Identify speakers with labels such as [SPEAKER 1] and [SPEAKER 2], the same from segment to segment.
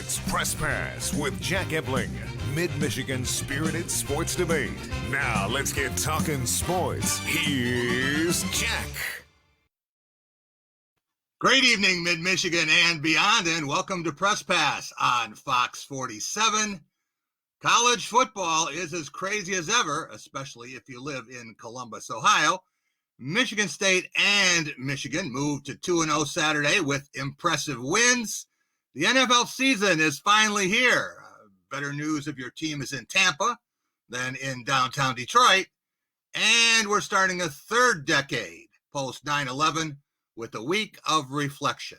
[SPEAKER 1] It's Press Pass with Jack Ebling, Mid-Michigan's spirited sports debate. Now let's get talking sports. Here's Jack.
[SPEAKER 2] Great evening, Mid-Michigan and beyond, and welcome to Press Pass on Fox 47. College football is as crazy as ever, especially if you live in Columbus, Ohio. Michigan State and Michigan moved to 2-0 Saturday with impressive wins. The NFL season is finally here. Better news if your team is in Tampa than in downtown Detroit. And we're starting a third decade post 9/11 with a week of reflection.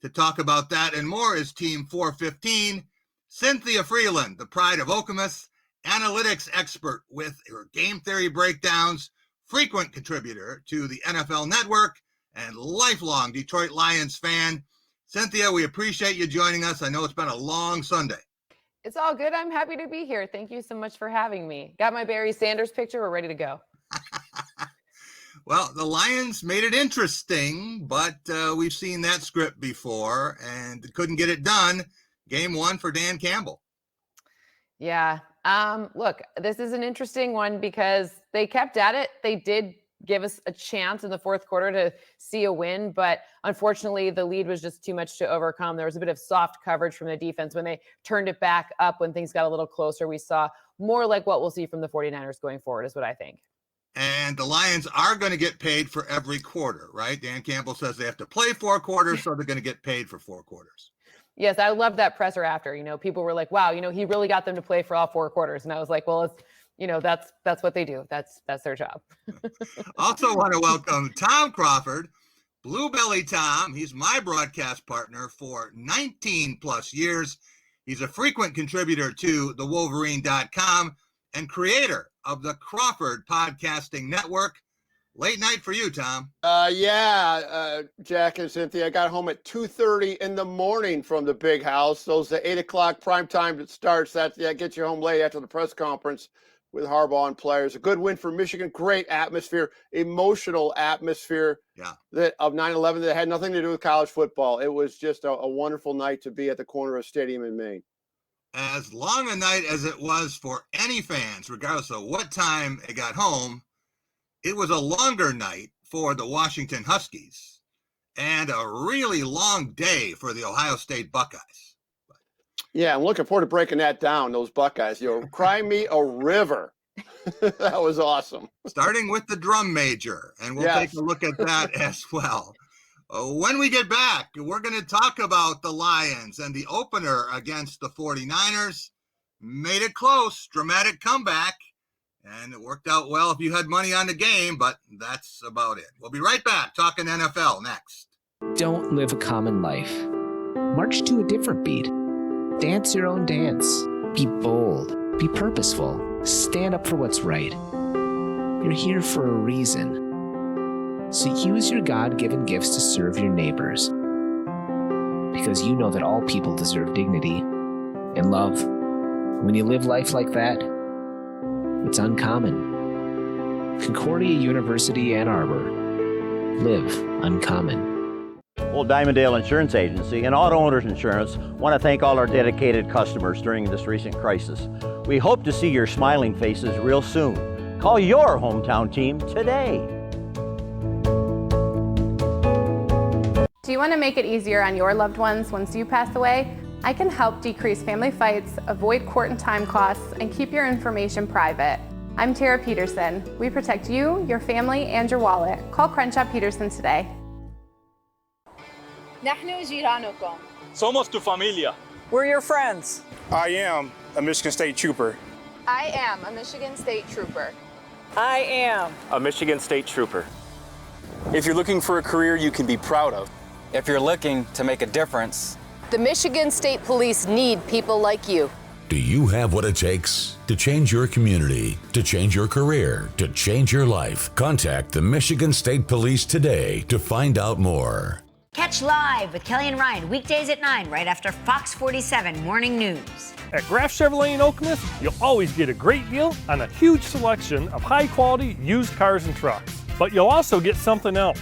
[SPEAKER 2] To talk about that and more is Team 415, Cynthia Frelund, the pride of Okemos, analytics expert with her game theory breakdowns, frequent contributor to the NFL Network, and lifelong Detroit Lions fan. Cynthia, we appreciate you joining us. I know it's been a long Sunday.
[SPEAKER 3] It's all good. I'm happy to be here. Thank you so much for having me. Got my Barry Sanders picture. We're ready to go.
[SPEAKER 2] Well, the Lions made it interesting, but we've seen that script before and couldn't get it done. Game one for Dan Campbell.
[SPEAKER 3] Yeah. Look, this is an interesting one because they kept at it. They did give us a chance in the fourth quarter to see a win, but unfortunately the lead was just too much to overcome. There was a bit of soft coverage from the defense when they turned it back up. When things got a little closer, we saw more like what we'll see from the 49ers going forward is what I think.
[SPEAKER 2] And the Lions are going to get paid for every quarter, right? Dan Campbell says they have to play 4 quarters, so they're going to get paid for 4 quarters.
[SPEAKER 3] Yes, I loved that presser after. People were like, wow, he really got them to play for all 4 quarters. And I was like, well, it's, that's what they do. That's their job.
[SPEAKER 2] Also want to welcome Tom Crawford, Blue Belly Tom. He's my broadcast partner for 19 plus years. He's a frequent contributor to thewolverine.com and creator of the Crawford Podcasting Network. Late night for you, Tom.
[SPEAKER 4] Jack and Cynthia, I got home at 2:30 in the morning from the big house. Those the 8 o'clock prime time that starts. That gets you home late after the press conference with Harbaugh and players. A good win for Michigan. Great atmosphere, emotional atmosphere. That of 9/11 that had nothing to do with college football. It was just a wonderful night to be at the corner of Stadium in Maine.
[SPEAKER 2] As long a night as it was for any fans, regardless of what time it got home, it was a longer night for the Washington Huskies and a really long day for the Ohio State Buckeyes.
[SPEAKER 4] Yeah, I'm looking forward to breaking that down, those Buckeyes. Cry me a river. That was awesome.
[SPEAKER 2] Starting with the drum major, and we'll take a look at that as well. When we get back, we're going to talk about the Lions and the opener against the 49ers. Made it close, dramatic comeback. And it worked out well if you had money on the game, but that's about it. We'll be right back talking NFL next.
[SPEAKER 5] Don't live a common life. March to a different beat. Dance your own dance. Be bold. Be purposeful. Stand up for what's right. You're here for a reason. So use your God-given gifts to serve your neighbors. Because you know that all people deserve dignity and love. When you live life like that, it's uncommon. Concordia University, Ann Arbor. Live uncommon.
[SPEAKER 6] Old Diamonddale Insurance Agency and Auto Owners Insurance want to thank all our dedicated customers during this recent crisis. We hope to see your smiling faces real soon. Call your hometown team today.
[SPEAKER 7] Do you want to make it easier on your loved ones once you pass away? I can help decrease family fights, avoid court and time costs, and keep your information private. I'm Tara Peterson. We protect you, your family, and your wallet. Call Crenshaw Peterson today.
[SPEAKER 8] نحن جيرانكم.
[SPEAKER 9] Somos tu familia.
[SPEAKER 8] We're your friends.
[SPEAKER 9] I am a Michigan State Trooper.
[SPEAKER 7] I am a Michigan State Trooper.
[SPEAKER 8] I am
[SPEAKER 9] A Michigan State Trooper. If you're looking for a career you can be proud of.
[SPEAKER 10] If you're looking to make a difference.
[SPEAKER 11] The Michigan State Police need people like you.
[SPEAKER 12] Do you have what it takes to change your community, to change your career, to change your life? Contact the Michigan State Police today to find out more.
[SPEAKER 13] Catch Live with Kelly and Ryan weekdays at 9 right after Fox 47 Morning News.
[SPEAKER 14] At Graff Chevrolet in Okemos, you'll always get a great deal on a huge selection of high-quality used cars and trucks. But you'll also get something else.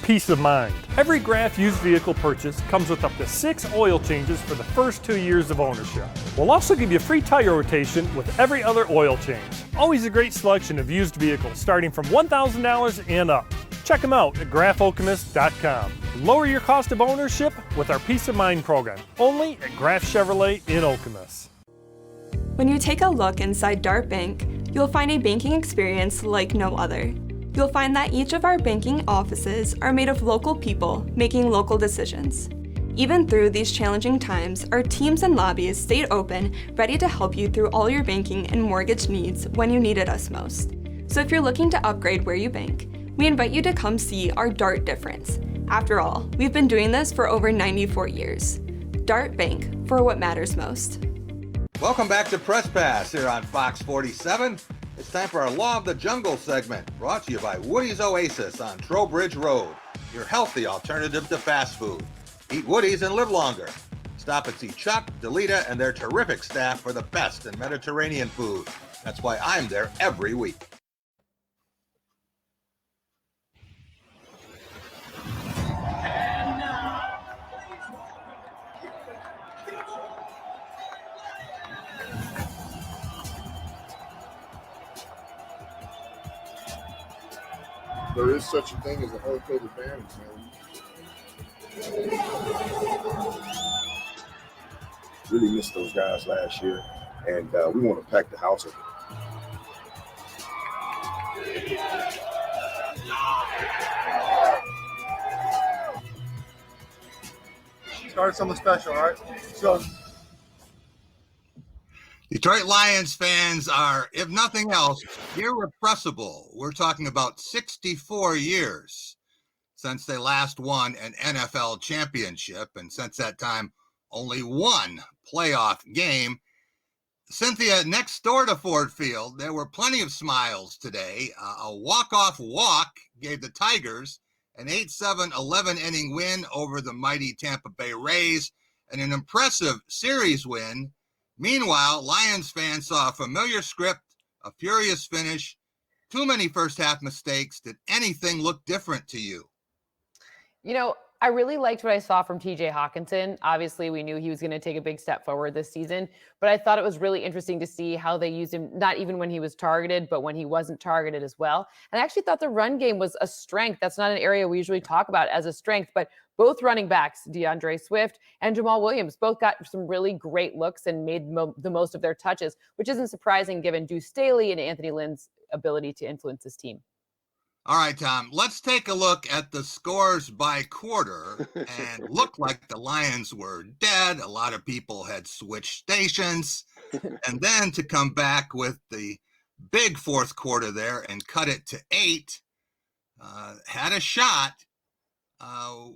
[SPEAKER 14] peace of mind. Every Graf used vehicle purchase comes with up to 6 oil changes for the first 2 years of ownership. We'll also give you free tire rotation with every other oil change. Always a great selection of used vehicles starting from $1,000 and up. Check them out at grafokimist.com. Lower your cost of ownership with our Peace of Mind program, only at Graf Chevrolet in Okemos.
[SPEAKER 15] When you take a look inside Dart Bank, you'll find a banking experience like no other. You'll find that each of our banking offices are made of local people making local decisions. Even through these challenging times, our teams and lobbies stayed open, ready to help you through all your banking and mortgage needs when you needed us most. So if you're looking to upgrade where you bank, we invite you to come see our Dart difference. After all, we've been doing this for over 94 years. Dart Bank, for what matters most.
[SPEAKER 2] Welcome back to Press Pass here on Fox 47. It's time for our Law of the Jungle segment, brought to you by Woody's Oasis on Trowbridge Road, your healthy alternative to fast food. Eat Woody's and live longer. Stop and see Chuck, Delita, and their terrific staff for the best in Mediterranean food. That's why I'm there every week.
[SPEAKER 16] There is such a thing as a home field advantage, man. Really missed those guys last year, and we want to pack the house up.
[SPEAKER 17] Start something special, all right? So,
[SPEAKER 2] Detroit Lions fans are, if nothing else, irrepressible. We're talking about 64 years since they last won an NFL championship, and since that time, only one playoff game. Cynthia, next door to Ford Field, there were plenty of smiles today. A walk-off walk gave the Tigers an 8-7 11-inning win over the mighty Tampa Bay Rays, and an impressive series win. Meanwhile, Lions fans saw a familiar script, a furious finish, too many first-half mistakes. Did anything look different to you?
[SPEAKER 3] You know, I really liked what I saw from TJ Hawkinson. Obviously, we knew he was going to take a big step forward this season, but I thought it was really interesting to see how they used him, not even when he was targeted, but when he wasn't targeted as well. And I actually thought the run game was a strength. That's not an area we usually talk about as a strength, but both running backs, DeAndre Swift and Jamal Williams, both got some really great looks and made the most of their touches, which isn't surprising given Deuce Staley and Anthony Lynn's ability to influence his team.
[SPEAKER 2] All right, Tom, let's take a look at the scores by quarter, and looked like the Lions were dead. A lot of people had switched stations, and then to come back with the big fourth quarter there and cut it to 8, had a shot.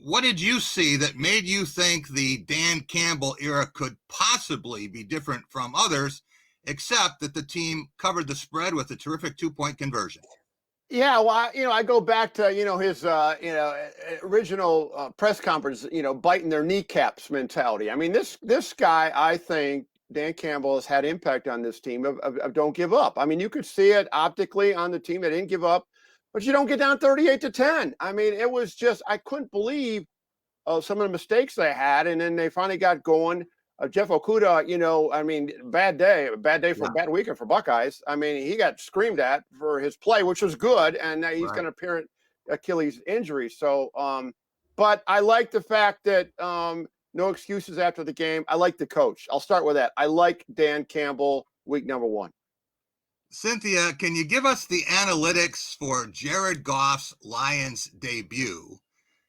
[SPEAKER 2] What did you see that made you think the Dan Campbell era could possibly be different from others, except that the team covered the spread with a terrific 2-point conversion?
[SPEAKER 4] Yeah, well, I go back to, his, original press conference, biting their kneecaps mentality. I mean, this guy, I think, Dan Campbell, has had impact on this team of don't give up. I mean, you could see it optically on the team. They didn't give up, but you don't get down 38-10. I mean, it was just, I couldn't believe some of the mistakes they had, and then they finally got going. Jeff Okudah, I mean, bad weekend for Buckeyes. I mean, he got screamed at for his play, which was good, and he's going to appear Achilles injury. So, but I like the fact that no excuses after the game. I like the coach. I'll start with that. I like Dan Campbell, week number 1.
[SPEAKER 2] Cynthia, can you give us the analytics for Jared Goff's Lions debut?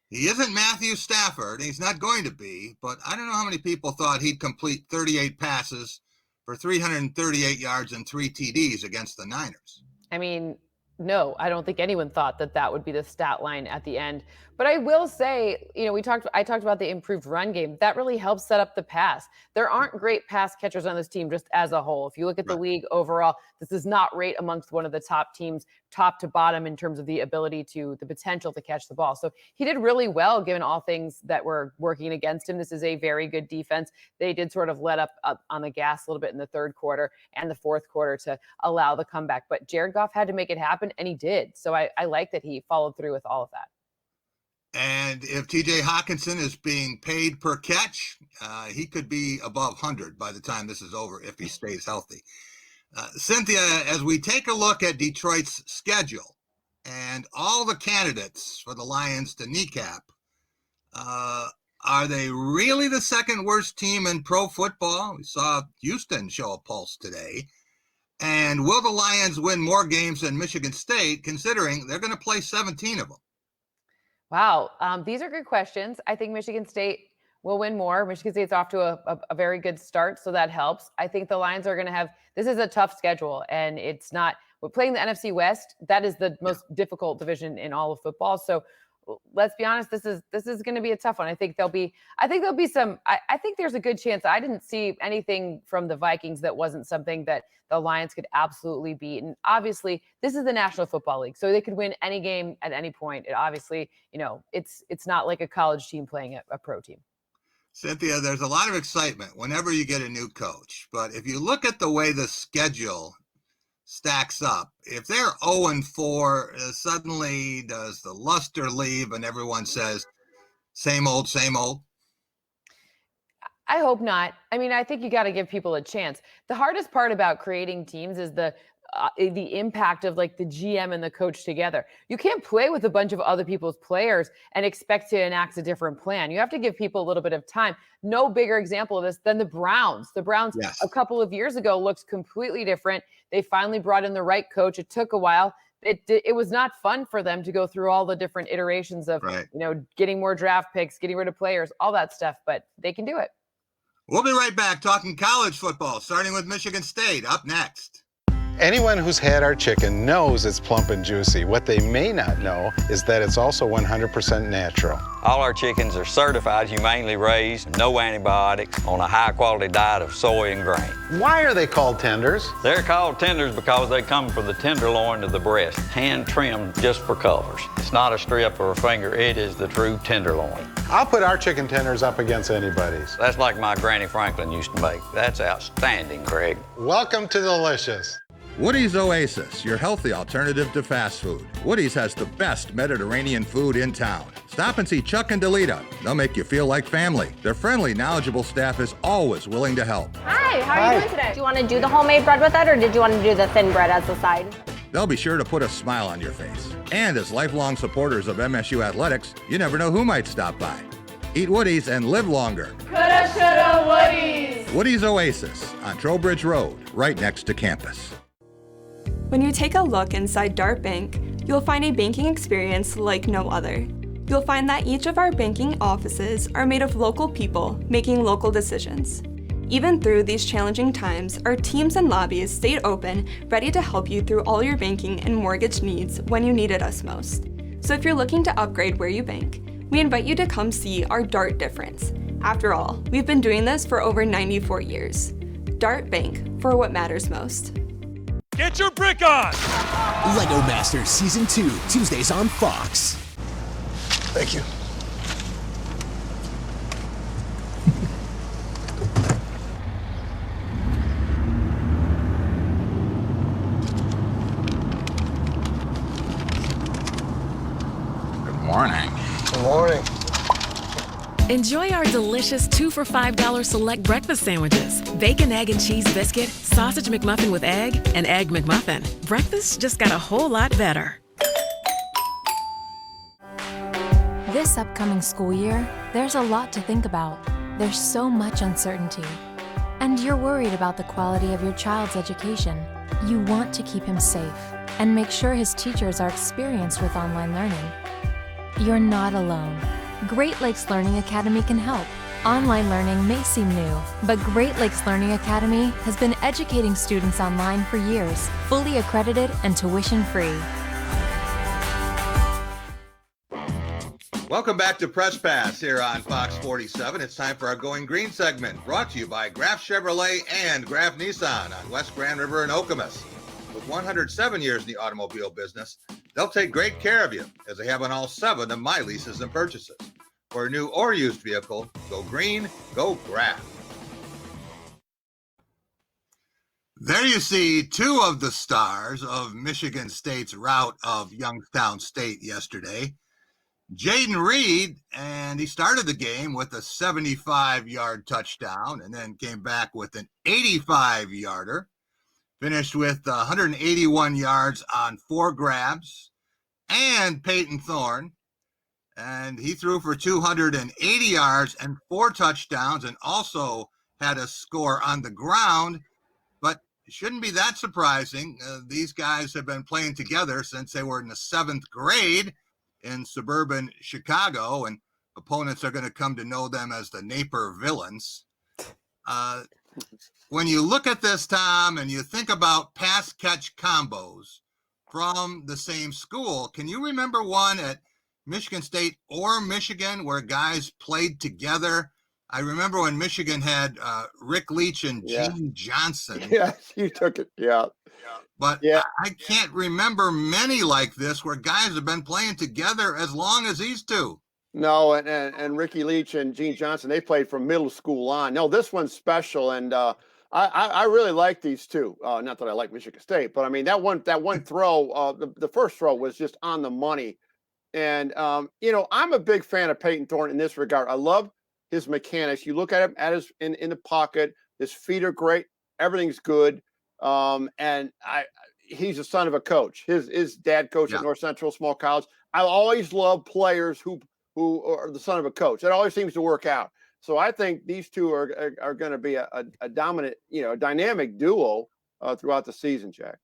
[SPEAKER 2] He isn't Matthew Stafford. He's not going to be, but I don't know how many people thought he'd complete 38 passes for 338 yards and 3 TDs against the Niners.
[SPEAKER 3] I mean, no, I don't think anyone thought that would be the stat line at the end. But I will say, I talked about the improved run game. That really helps set up the pass. There aren't great pass catchers on this team just as a whole. If you look at the league overall, this is not right amongst one of the top teams, top to bottom, in terms of the potential to catch the ball. So he did really well given all things that were working against him. This is a very good defense. They did sort of let up on the gas a little bit in the third quarter and the fourth quarter to allow the comeback. But Jared Goff had to make it happen, and he did. So I like that he followed through with all of that.
[SPEAKER 2] And if TJ Hawkinson is being paid per catch, he could be above 100 by the time this is over if he stays healthy. Cynthia, as we take a look at Detroit's schedule and all the candidates for the Lions to kneecap, are they really the second worst team in pro football? We saw Houston show a pulse today. And will the Lions win more games than Michigan State, considering they're going to play 17 of them?
[SPEAKER 3] Wow. These are good questions. I think Michigan State will win more. Michigan State's off to a very good start, so that helps. I think the Lions are going to have, this is a tough schedule, and it's not, we're playing the NFC West. That is the most difficult division in all of football. So let's be honest, this is going to be a tough one. I think there'll be some, I think there's a good chance. I didn't see anything from the Vikings that wasn't something that the Lions could absolutely beat. And obviously this is the National Football League, so they could win any game at any point. It obviously, it's not like a college team playing a pro team.
[SPEAKER 2] Cynthia, there's a lot of excitement whenever you get a new coach, but if you look at the way the schedule stacks up, if they're 0-4, suddenly does the luster leave and everyone says, same old, same old?
[SPEAKER 3] I hope not. I mean, I think you got to give people a chance. The hardest part about creating teams is the impact of like the GM and the coach together. You can't play with a bunch of other people's players and expect to enact a different plan. You have to give people a little bit of time. No bigger example of this than the Browns. The Browns a couple of years ago looked completely different. They finally brought in the right coach. It took a while. It was not fun for them to go through all the different iterations of, getting more draft picks, getting rid of players, all that stuff, but they can do it.
[SPEAKER 2] We'll be right back talking college football, starting with Michigan State up next.
[SPEAKER 18] Anyone who's had our chicken knows it's plump and juicy. What they may not know is that it's also 100% natural.
[SPEAKER 19] All our chickens are certified, humanely raised, no antibiotics, on a high-quality diet of soy and grain.
[SPEAKER 18] Why are they called tenders?
[SPEAKER 19] They're called tenders because they come from the tenderloin of the breast, hand-trimmed just for colors. It's not a strip or a finger, it is the true tenderloin.
[SPEAKER 18] I'll put our chicken tenders up against anybody's.
[SPEAKER 19] That's like my Granny Franklin used to make. That's outstanding, Greg.
[SPEAKER 18] Welcome to Delicious.
[SPEAKER 2] Woody's Oasis, your healthy alternative to fast food. Woody's has the best Mediterranean food in town. Stop and see Chuck and Delita. They'll make you feel like family. Their friendly, knowledgeable staff is always willing to help.
[SPEAKER 20] Hi, how are you doing today? Do you want to do the homemade bread with it, or did you want to do the thin bread as the side?
[SPEAKER 2] They'll be sure to put a smile on your face. And as lifelong supporters of MSU athletics, you never know who might stop by. Eat Woody's and live longer.
[SPEAKER 21] Coulda, shoulda, Woody's.
[SPEAKER 2] Woody's Oasis on Trowbridge Road, right next to campus.
[SPEAKER 15] When you take a look inside Dart Bank, you'll find a banking experience like no other. You'll find that each of our banking offices are made of local people making local decisions. Even through these challenging times, our teams and lobbies stayed open, ready to help you through all your banking and mortgage needs when you needed us most. So if you're looking to upgrade where you bank, we invite you to come see our Dart difference. After all, we've been doing this for over 94 years. Dart Bank, for what matters most.
[SPEAKER 14] Get your brick on!
[SPEAKER 22] Lego Masters Season 2, Tuesdays on Fox.
[SPEAKER 17] Thank you.
[SPEAKER 23] Good morning.
[SPEAKER 17] Good morning.
[SPEAKER 24] Enjoy our delicious 2 for $5 select breakfast sandwiches. Bacon, egg, and cheese biscuit, sausage McMuffin with egg, and egg McMuffin. Breakfast just got a whole lot better.
[SPEAKER 25] This upcoming school year, there's a lot to think about. There's so much uncertainty. And you're worried about the quality of your child's education. You want to keep him safe and make sure his teachers are experienced with online learning. You're not alone. Great Lakes Learning Academy can help. Online learning may seem new, but Great Lakes Learning Academy has been educating students online for years, fully accredited and tuition-free.
[SPEAKER 2] Welcome back to Press Pass here on Fox 47. It's time for our Going Green segment, brought to you by Graf Chevrolet and Graf Nissan on West Grand River in Okemos. With 107 years in the automobile business, they'll take great care of you, as they have on all 7 of my leases and purchases. For a new or used vehicle, go green, go Graf. There you see 2 of the stars of Michigan State's rout of Youngstown State yesterday. Jaden Reed, and he started the game with a 75-yard touchdown and then came back with an 85-yarder. Finished with 181 yards on 4 grabs. And Peyton Thorne, and he threw for 280 yards and 4 touchdowns and also had a score on the ground. But it shouldn't be that surprising. These guys have been playing together since they were in the 7th grade in suburban Chicago, and opponents are going to come to know them as the Napier Villains. When you look at this, Tom, and you think about pass-catch combos from the same school, can you remember one at Michigan State or Michigan where guys played together? I remember when Michigan had Rick Leach and Gene Johnson.
[SPEAKER 4] Yeah, you took it. Yeah.
[SPEAKER 2] But I can't remember many like this where guys have been playing together as long as these two.
[SPEAKER 4] No, and Ricky Leach and Gene Johnson, they played from middle school on. No, this one's special, and I really like these two. Not that I like Michigan State, but I mean that one throw, the first throw was just on the money. And I'm a big fan of Peyton Thorne in this regard. I love his mechanics. You look at him at his in the pocket. His feet are great. Everything's good. And he's a son of a coach. His dad coached at North Central Small College. I always love players who are the son of a coach. It always seems to work out. So I think these two are going to be a dominant, a dynamic duo throughout the season, Jack.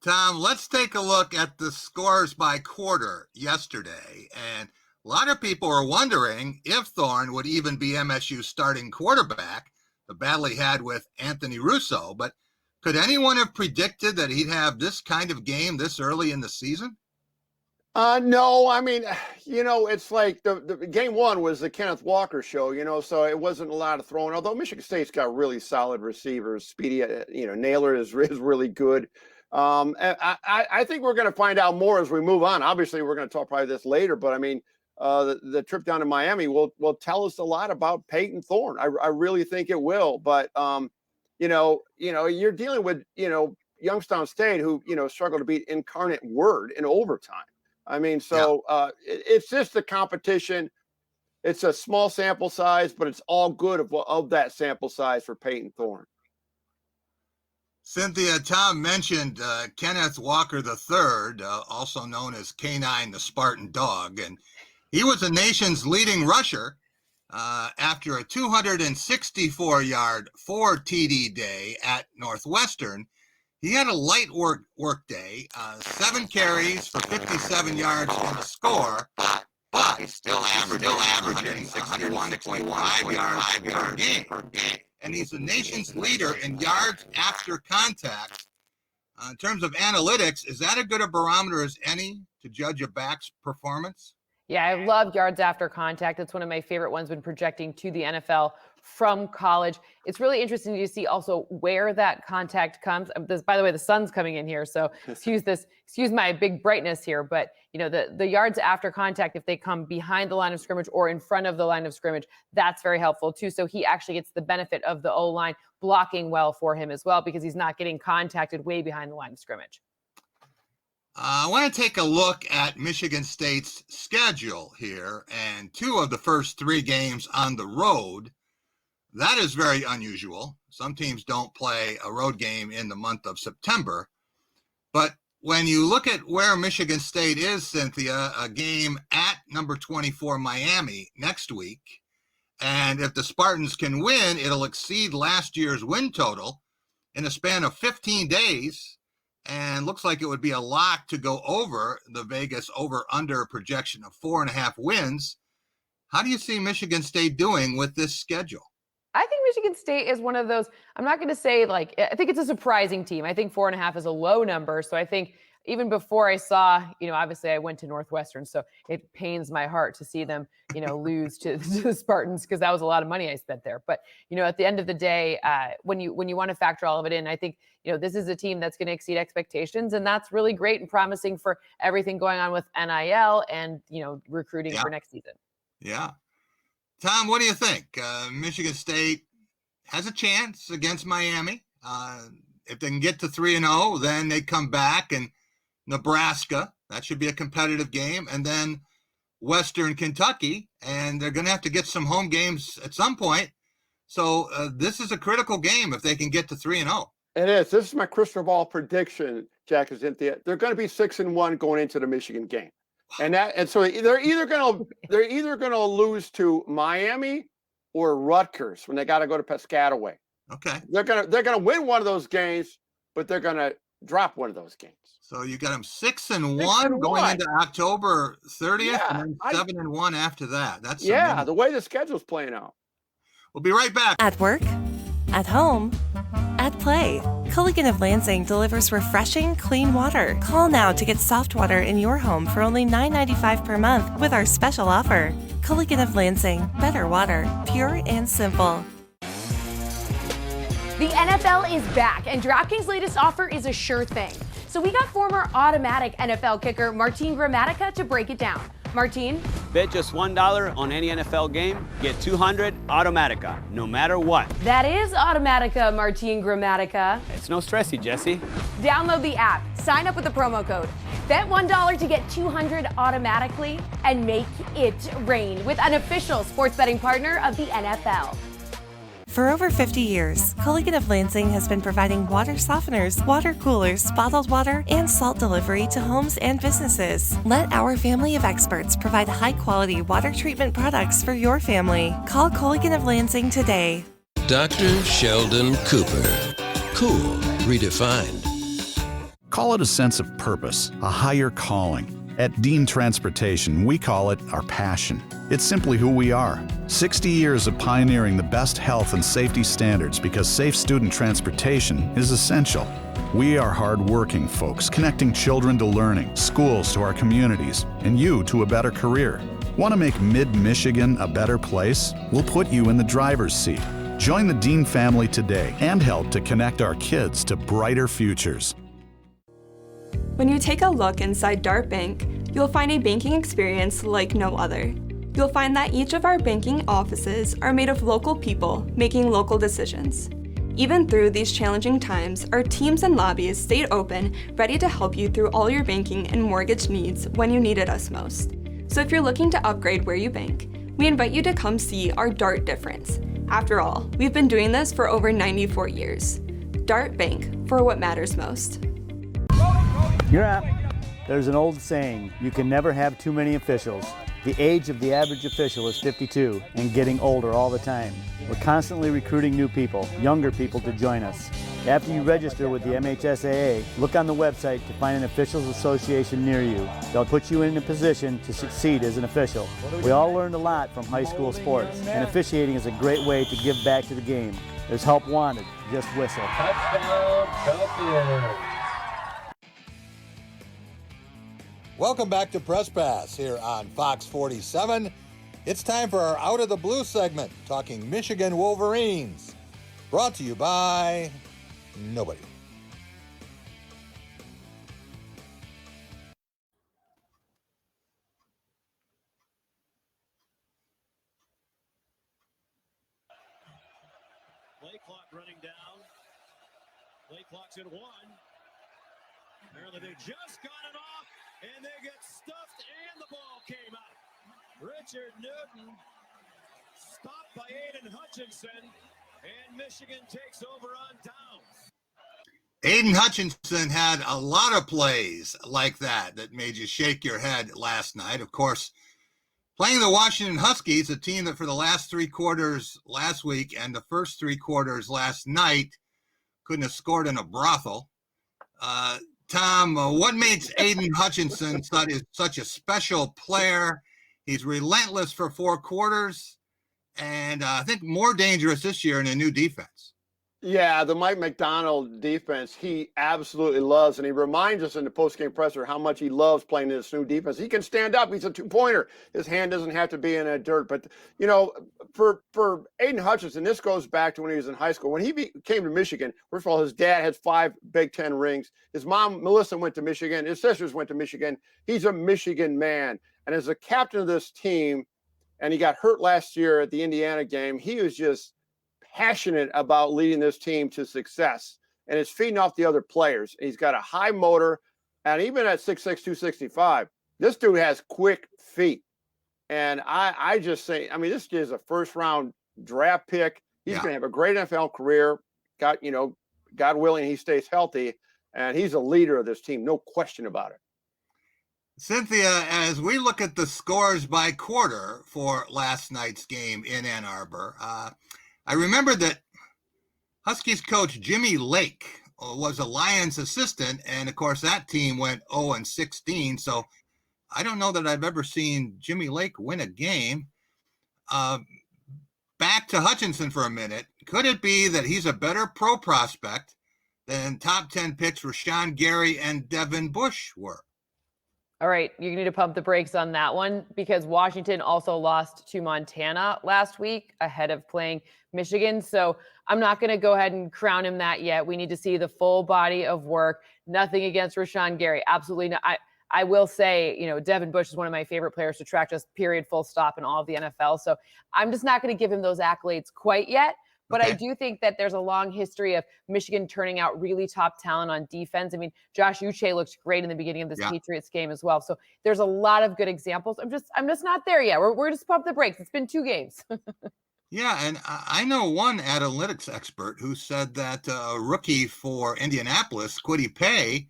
[SPEAKER 2] Tom, let's take a look at the scores by quarter yesterday. And a lot of people are wondering if Thorne would even be MSU's starting quarterback, the battle he had with Anthony Russo. But could anyone have predicted that he'd have this kind of game this early in the season?
[SPEAKER 4] No, I mean, it's like the game one was the Kenneth Walker show, so it wasn't a lot of throwing, although Michigan State's got really solid receivers. Speedy, Naylor is really good. And I think we're going to find out more as we move on. Obviously, we're going to talk probably this later, but I mean, the trip down to Miami will tell us a lot about Peyton Thorne. I really think it will. But you're dealing with Youngstown State, who struggled to beat Incarnate Word in overtime. I mean, so it's just the competition. It's a small sample size, but it's all good of that sample size for Peyton Thorne.
[SPEAKER 2] Cynthia, Tom mentioned Kenneth Walker III, also known as K9 the Spartan Dog, and he was the nation's leading rusher after a 264-yard 4 TD day at Northwestern. He had a light work day, 7 carries for 57 yards and a score, but he's still averaging 161.5 yards per game. And he's the nation's leader in yards after contact. In terms of analytics, is that a good a barometer as any to judge a back's performance?
[SPEAKER 3] Yeah, I love yards after contact. It's one of my favorite ones when projecting to the NFL from college. It's really interesting to see also where that contact comes. By the way, the sun's coming in here, so excuse my big brightness here. But the yards after contact, if they come behind the line of scrimmage or in front of the line of scrimmage, that's very helpful too. So he actually gets the benefit of the O-line blocking well for him as well, because he's not getting contacted way behind the line of scrimmage.
[SPEAKER 2] I want to take a look at Michigan State's schedule here, and 2 of the first 3 games on the road. That is very unusual. Some teams don't play a road game in the month of September. But when you look at where Michigan State is, Cynthia, a game at number 24 Miami next week, and if the Spartans can win, it'll exceed last year's win total in a span of 15 days. And looks like it would be a lock to go over the Vegas over-under projection of 4.5 wins. How do you see Michigan State doing with this schedule?
[SPEAKER 3] I think Michigan State is one of those, I'm not going to say I think it's a surprising team. I think 4.5 is a low number. So I think even before I saw, obviously I went to Northwestern, so it pains my heart to see them, lose to the Spartans, because that was a lot of money I spent there. But, at the end of the day, when you want to factor all of it in, I think, this is a team that's going to exceed expectations, and that's really great and promising for everything going on with NIL and, recruiting for next season.
[SPEAKER 2] Yeah. Tom, what do you think? Michigan State has a chance against Miami. If they can get to 3-0, then they come back, and Nebraska, that should be a competitive game. And then Western Kentucky, and they're going to have to get some home games at some point. So this is a critical game if they can get to 3-0.
[SPEAKER 4] It is. This is my crystal ball prediction, Jack and Cynthia. They're going to be 6-1 going into the Michigan game, and so they're either going to lose to Miami or Rutgers when they got to go to Piscataway.
[SPEAKER 2] Okay.
[SPEAKER 4] They're gonna win one of those games, but they're gonna drop one of those games.
[SPEAKER 2] So you got them 6-1 going into October 30th, and then 7-1 after that. That's
[SPEAKER 4] the way the schedule's playing out.
[SPEAKER 2] We'll be right back.
[SPEAKER 1] At work, at home, at play. Culligan of Lansing delivers refreshing, clean water. Call now to get soft water in your home for only $9.95 per month with our special offer. Culligan of Lansing, better water, pure and simple.
[SPEAKER 5] The NFL is back, and DraftKings' latest offer is a sure thing. So we got former automatic NFL kicker Martin Gramatica to break it down. Martin?
[SPEAKER 6] Bet just $1 on any NFL game, get $200 Automatica, no matter what.
[SPEAKER 5] That is Automatica, Martin Gramatica.
[SPEAKER 6] It's no stressy, Jesse.
[SPEAKER 5] Download the app, sign up with the promo code. Bet $1 to get $200 automatically, and make it rain with an official sports betting partner of the NFL.
[SPEAKER 1] For over 50 years, Culligan of Lansing has been providing water softeners, water coolers, bottled water, and salt delivery to homes and businesses. Let our family of experts provide high-quality water treatment products for your family. Call Culligan of Lansing today.
[SPEAKER 7] Dr. Sheldon Cooper. Cool redefined.
[SPEAKER 8] Call it a sense of purpose, a higher calling. At Dean Transportation, we call it our passion. It's simply who we are. 60 years of pioneering the best health and safety standards because safe student transportation is essential. We are hard-working folks, connecting children to learning, schools to our communities, and you to a better career. Want to make Mid-Michigan a better place? We'll put you in the driver's seat. Join the Dean family today and help to connect our kids to brighter futures.
[SPEAKER 15] When you take a look inside Dart Bank, you'll find a banking experience like no other. You'll find that each of our banking offices are made of local people making local decisions. Even through these challenging times, our teams and lobbies stayed open, ready to help you through all your banking and mortgage needs when you needed us most. So if you're looking to upgrade where you bank, we invite you to come see our Dart difference. After all, we've been doing this for over 94 years. Dart Bank, for what matters most.
[SPEAKER 26] You're up. There's an old saying, you can never have too many officials. The age of the average official is 52 and getting older all the time. We're constantly recruiting new people, younger people to join us. After you register with the MHSAA, look on the website to find an officials association near you. They'll put you in a position to succeed as an official. We all learned a lot from high school sports, and officiating is a great way to give back to the game. There's help wanted, just whistle.
[SPEAKER 27] Touchdown, Cowboys.
[SPEAKER 2] Welcome back to Press Pass here on Fox 47. It's time for our Out of the Blue segment, talking Michigan Wolverines. Brought to you by nobody.
[SPEAKER 28] Play clock running down. Play clock's at 1. Apparently they just got it off. And they get stuffed, and the ball came out. Richard Newton stopped by Aiden Hutchinson, and Michigan takes over on downs.
[SPEAKER 2] Aiden Hutchinson had a lot of plays like that made you shake your head last night. Of course, playing the Washington Huskies, a team that for the last 3 quarters last week and the first 3 quarters last night couldn't have scored in a brothel. Tom, what makes Aiden Hutchinson such a special player? He's relentless for 4 quarters, and I think more dangerous this year in a new defense.
[SPEAKER 4] Yeah, the Mike McDonald defense, he absolutely loves, and he reminds us in the postgame presser how much he loves playing in this new defense. He can stand up. He's a 2-pointer. His hand doesn't have to be in that dirt. But, you know, for Aiden Hutchinson, this goes back to when he was in high school. When he came to Michigan, first of all, his dad had 5 Big Ten rings. His mom, Melissa, went to Michigan. His sisters went to Michigan. He's a Michigan man. And as a captain of this team, and he got hurt last year at the Indiana game, he was just passionate about leading this team to success, and it's feeding off the other players. He's got a high motor, and even at 6'6", 265, this dude has quick feet. And I just say, I mean, this is a first-round draft pick. He's going to have a great NFL career. God willing, he stays healthy, and he's a leader of this team, no question about it.
[SPEAKER 2] Cynthia, as we look at the scores by quarter for last night's game in Ann Arbor, I remember that Huskies coach Jimmy Lake was a Lions assistant, and of course that team went 0-16. So I don't know that I've ever seen Jimmy Lake win a game. Back to Hutchinson for a minute. Could it be that he's a better pro prospect than top 10 picks Rashawn Gary and Devin Bush were?
[SPEAKER 3] All right, you need to pump the brakes on that one because Washington also lost to Montana last week ahead of playing Michigan. So I'm not going to go ahead and crown him that yet. We need to see the full body of work. Nothing against Rashawn Gary. Absolutely not. I will say, Devin Bush is one of my favorite players to track, just period, full stop in all of the NFL. So I'm just not going to give him those accolades quite yet. But I do think that there's a long history of Michigan turning out really top talent on defense. I mean, Josh Uche looked great in the beginning of this Patriots game as well. So there's a lot of good examples. I'm just not there yet. We're just pump the brakes. It's been 2 games.
[SPEAKER 2] Yeah, and I know one analytics expert who said that a rookie for Indianapolis, Kwity Paye,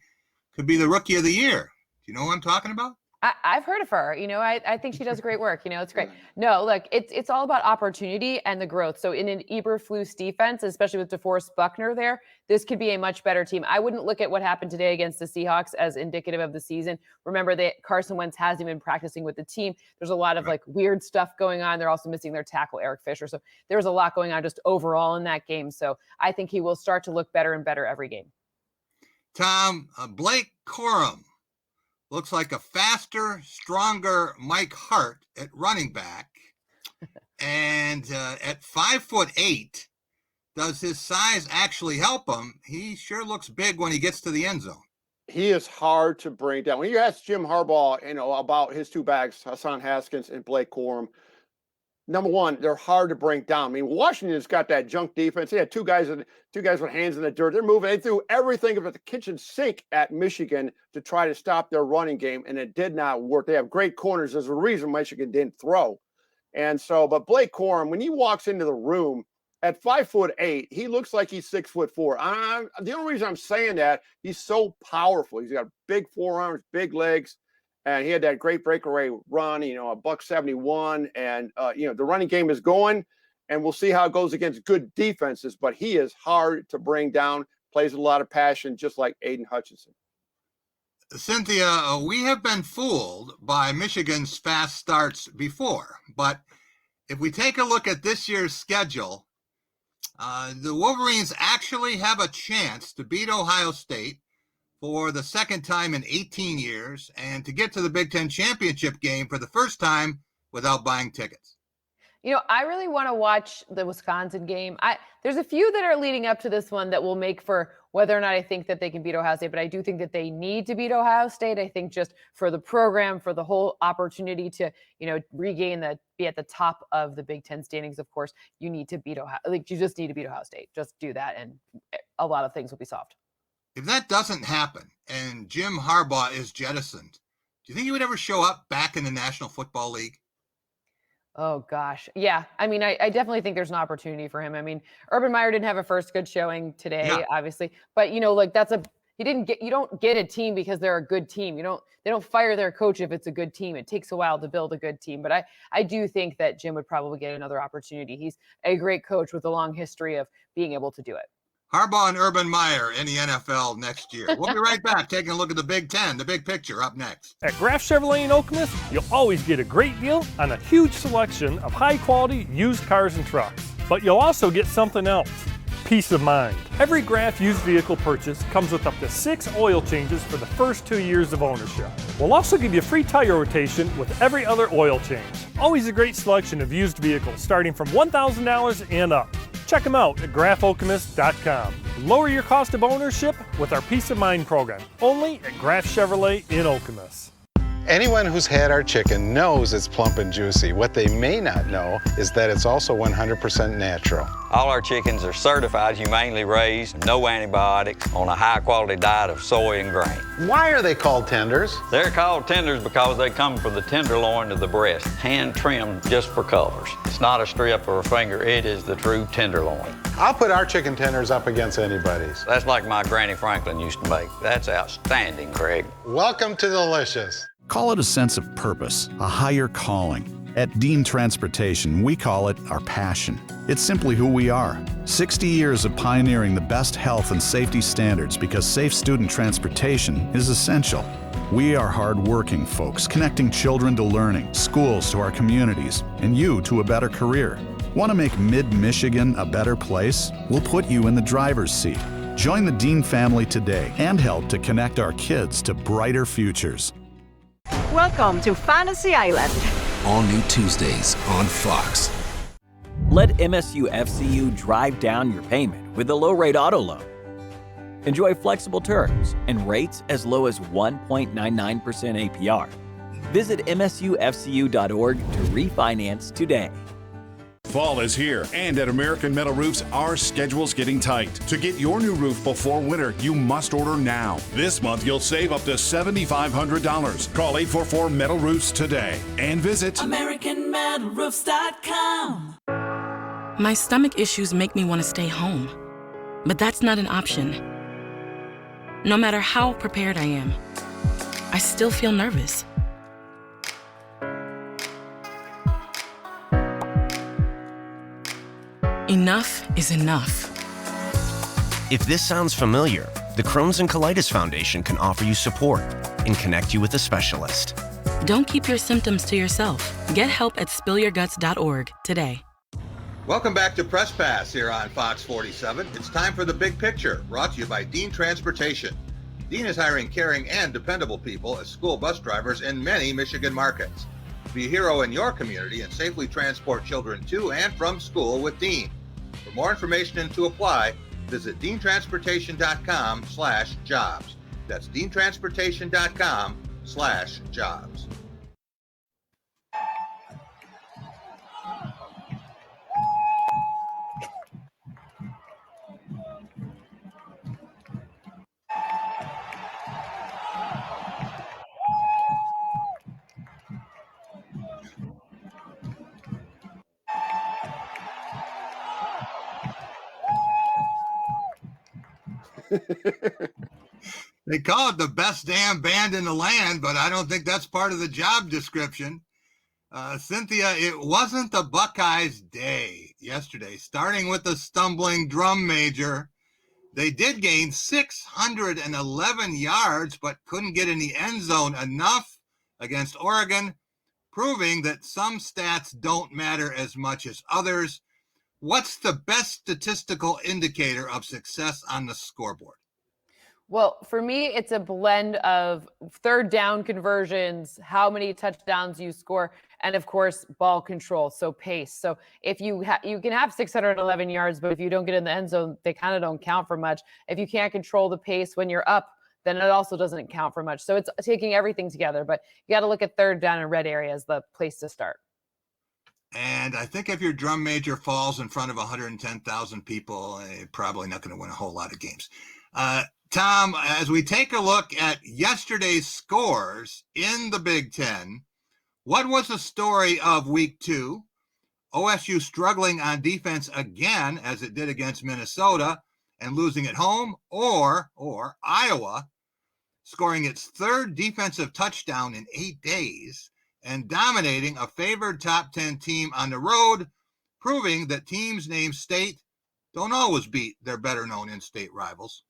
[SPEAKER 2] could be the rookie of the year. Do you know who I'm talking about?
[SPEAKER 3] I've heard of her. I think she does great work. It's great. No, look, it's all about opportunity and the growth. So in an Eberflus defense, especially with DeForest Buckner there, this could be a much better team. I wouldn't look at what happened today against the Seahawks as indicative of the season. Remember that Carson Wentz hasn't been practicing with the team. There's a lot of weird stuff going on. They're also missing their tackle, Eric Fisher. So there's a lot going on just overall in that game. So I think he will start to look better and better every game.
[SPEAKER 2] Tom, Blake Corum looks like a faster, stronger Mike Hart at running back. And at 5'8", does his size actually help him? He sure looks big when he gets to the end zone.
[SPEAKER 4] He is hard to bring down. When you ask Jim Harbaugh, about his 2 bags, Hassan Haskins and Blake Corum, number one, they're hard to bring down. I mean, Washington's got that junk defense. They had two guys with hands in the dirt. They're moving. They threw everything at the kitchen sink at Michigan to try to stop their running game, and it did not work. They have great corners. There's a reason Michigan didn't throw. And so, but Blake Corum, when he walks into the room at 5'8", he looks like he's 6'4". The only reason I'm saying that, he's so powerful. He's got big forearms, big legs. And he had that great breakaway run, a $171. And, the running game is going, and we'll see how it goes against good defenses. But he is hard to bring down, plays with a lot of passion, just like Aiden Hutchinson.
[SPEAKER 2] Cynthia, we have been fooled by Michigan's fast starts before. But if we take a look at this year's schedule, the Wolverines actually have a chance to beat Ohio State for the second time in 18 years and to get to the Big Ten championship game for the first time without buying tickets.
[SPEAKER 3] I really want to watch the Wisconsin game. There's a few that are leading up to this one that will make for whether or not I think that they can beat Ohio State, but I do think that they need to beat Ohio State. I think just for the program, for the whole opportunity to, regain be at the top of the Big Ten standings, of course, you need to beat Ohio. You just need to beat Ohio State. Just do that, and a lot of things will be solved.
[SPEAKER 2] If that doesn't happen and Jim Harbaugh is jettisoned, do you think he would ever show up back in the National Football League?
[SPEAKER 3] Oh, gosh. Yeah. I mean, I definitely think there's an opportunity for him. I mean, Urban Meyer didn't have a first good showing today, obviously. But, you don't get a team because they're a good team. They don't fire their coach if it's a good team. It takes a while to build a good team. But I do think that Jim would probably get another opportunity. He's a great coach with a long history of being able to do it.
[SPEAKER 2] Harbaugh and Urban Meyer in the NFL next year. We'll be right back taking a look at the Big Ten, the big picture up next.
[SPEAKER 14] At Graff Chevrolet in Okemos, you'll always get a great deal on a huge selection of high-quality used cars and trucks. But you'll also get something else, peace of mind. Every Graff used vehicle purchase comes with up to 6 oil changes for the first 2 years of ownership. We'll also give you free tire rotation with every other oil change. Always a great selection of used vehicles starting from $1,000 and up. Check them out at graffokemus.com. Lower your cost of ownership with our Peace of Mind program, only at Graff Chevrolet in Okemos.
[SPEAKER 9] Anyone who's had our chicken knows it's plump and juicy. What they may not know is that it's also 100% natural.
[SPEAKER 10] All our chickens are certified, humanely raised, no antibiotics, on a high-quality diet of soy and grain.
[SPEAKER 9] Why are they called tenders?
[SPEAKER 10] They're called tenders because they come from the tenderloin of the breast, hand-trimmed just for colors. It's not a strip or a finger, it is the true tenderloin.
[SPEAKER 9] I'll put our chicken tenders up against anybody's.
[SPEAKER 10] That's like my Granny Franklin used to make. That's outstanding, Craig.
[SPEAKER 9] Welcome to Delicious.
[SPEAKER 8] Call it a sense of purpose, a higher calling. At Dean Transportation, we call it our passion. It's simply who we are. 60 years of pioneering the best health and safety standards because safe student transportation is essential. We are hard-working folks, connecting children to learning, schools to our communities, and you to a better career. Want to make Mid-Michigan a better place? We'll put you in the driver's seat. Join the Dean family today and help to connect our kids to brighter futures.
[SPEAKER 11] Welcome to Fantasy Island.
[SPEAKER 22] All new Tuesdays on Fox.
[SPEAKER 12] Let MSU FCU drive down your payment with a low-rate auto loan. Enjoy flexible terms and rates as low as 1.99% APR. Visit msufcu.org to refinance today.
[SPEAKER 13] Fall is here, and at American Metal Roofs, our schedule's getting tight. To get your new roof before winter, you must order now. This month, you'll save up to $7,500. Call 844-METAL Roofs today and visit
[SPEAKER 16] AmericanMetalRoofs.com. My stomach issues make me want to stay home, but that's not an option. No matter how prepared I am, I still feel nervous. Enough is enough.
[SPEAKER 18] If this sounds familiar, the Crohn's and Colitis Foundation can offer you support and connect you with a specialist.
[SPEAKER 16] Don't keep your symptoms to yourself. Get help at spillyourguts.org today.
[SPEAKER 2] Welcome back to Press Pass here on Fox 47. It's time for The Big Picture, brought to you by Dean Transportation. Dean is hiring caring and dependable people as school bus drivers in many Michigan markets. Be a hero in your community and safely transport children to and from school with Dean. For more information and to apply, visit deantransportation.com/jobs. That's deantransportation.com/jobs. They call it the best damn band in the land, but I don't think that's part of the job description. Cynthia, it wasn't the Buckeyes' day yesterday, starting with the stumbling drum major. They did gain 611 yards, but couldn't get in the end zone enough against Oregon, proving that some stats don't matter as much as others. What's the best statistical indicator of success on the scoreboard?
[SPEAKER 3] Well, for me, it's a blend of third down conversions, how many touchdowns you score, and of course, ball control, so pace. So if you can have 611 yards, but if you don't get in the end zone, they kind of don't count for much. If you can't control the pace when you're up, then it also doesn't count for much. So it's taking everything together, but you got to look at third down and red area as the place to start.
[SPEAKER 2] And I think if your drum major falls in front of 110,000 people, you're probably not going to win a whole lot of games. Tom, as we take a look at yesterday's scores in the Big Ten, what was the story of week 2? OSU struggling on defense again, as it did against Minnesota, and losing at home, or Iowa scoring its third defensive touchdown in 8 days and dominating a favored top 10 team on the road, proving that teams named State don't always beat their better-known in-state rivals.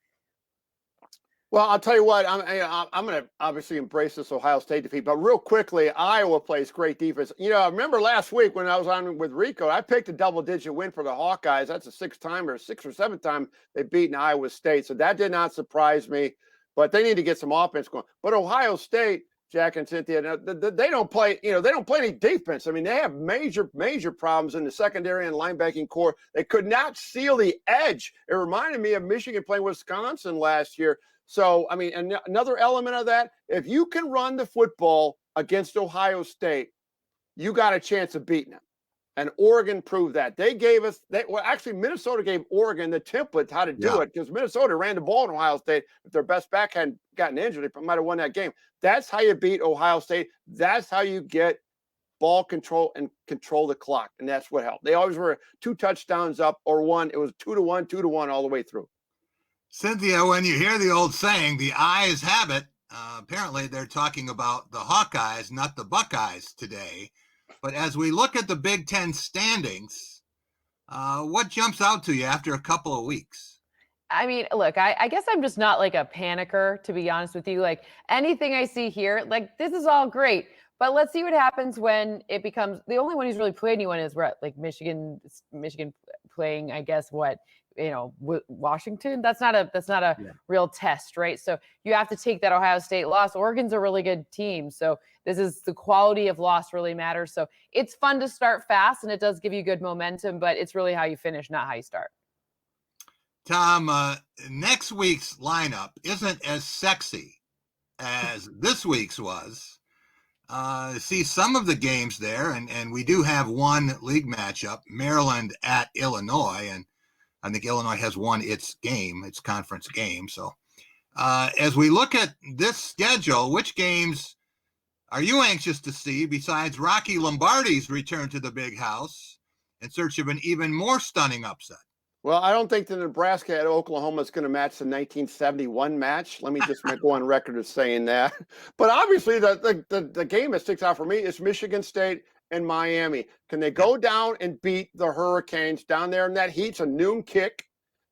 [SPEAKER 4] Well, I'll tell you what, I'm going to obviously embrace this Ohio State defeat, but real quickly, Iowa plays great defense. You know, I remember last week when I was on with Rico, I picked a double-digit win for the Hawkeyes. That's a sixth or seventh time they've beaten Iowa State, so that did not surprise me, but they need to get some offense going. But Ohio State, Jack and Cynthia, they don't play, they don't play any defense. I mean, they have major problems in the secondary and linebacking core. They could not seal the edge. It reminded me of Michigan playing Wisconsin last year. So, I mean, another element of that, if you can run the football against Ohio State, you got a chance of beating them. And Oregon proved that. They gave us, actually, Minnesota gave Oregon the template how to do it, because Minnesota ran the ball in Ohio State. If their best back hadn't gotten injured, they might have won that game. That's how you beat Ohio State. That's how you get ball control and control the clock. And that's what helped. They always were 2 touchdowns up or 1. It was 2-1, 2-1 all the way through.
[SPEAKER 2] Cynthia, when you hear the old saying, the eyes have it, apparently they're talking about the Hawkeyes, not the Buckeyes today. But as we look at the Big Ten standings, what jumps out to you after a couple of weeks?
[SPEAKER 3] I mean, look, I guess I'm just not like a panicker, to be honest with you. Like anything I see here, like this is all great, but let's see what happens when it becomes the only one who's really played anyone is like Michigan playing, I guess, Washington. That's not a real test, right? So you have to take that Ohio State loss. Oregon's a really good team. So this is the quality of loss really matters. So it's fun to start fast and it does give you good momentum, but it's really how you finish, not how you start.
[SPEAKER 2] Tom, next week's lineup isn't as sexy as this week's was. See some of the games there, and we do have one league matchup, Maryland at Illinois, and I think Illinois has won its conference game. So as we look at this schedule, which games are you anxious to see besides Rocky Lombardi's return to the big house in search of an even more stunning upset?
[SPEAKER 4] Well, I don't think the Nebraska at Oklahoma is going to match the 1971 match. Let me just go on record as saying that. But obviously, the game that sticks out for me is Michigan State and Miami. Can they go down and beat the Hurricanes down there in that heat? It's a noon kick.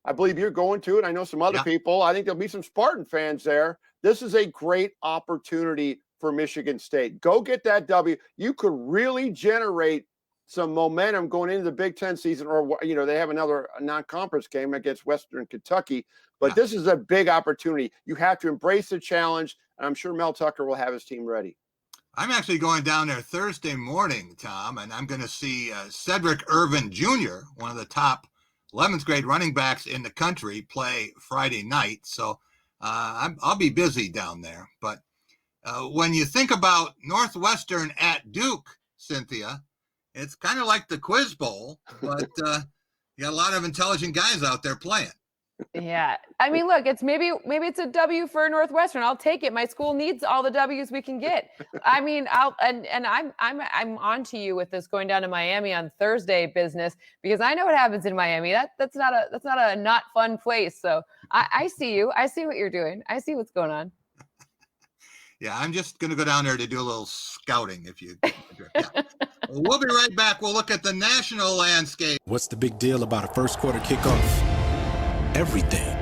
[SPEAKER 4] I believe you're going to it. I know some other people. I think there'll be some Spartan fans there. This is a great opportunity for Michigan State. Go get that W. You could really generate some momentum going into the Big Ten season, or, they have another non-conference game against Western Kentucky, but this is a big opportunity. You have to embrace the challenge, and I'm sure Mel Tucker will have his team ready.
[SPEAKER 2] I'm actually going down there Thursday morning, Tom, and I'm going to see Cedric Irvin Jr., one of the top 11th grade running backs in the country, play Friday night. So I'll be busy down there. But when you think about Northwestern at Duke, Cynthia, it's kind of like the Quiz Bowl, but you got a lot of intelligent guys out there playing.
[SPEAKER 3] Yeah. I mean, look, it's maybe it's a W for Northwestern. I'll take it. My school needs all the W's we can get. I mean, I'm on to you with this going down to Miami on Thursday business, because I know what happens in Miami. That's not a not fun place. So I see you. I see what you're doing. I see what's going on.
[SPEAKER 2] Yeah, I'm just going to go down there to do a little scouting if you. Yeah. We'll be right back. We'll look at the national landscape.
[SPEAKER 22] What's the big deal about a first quarter kickoff? Everything.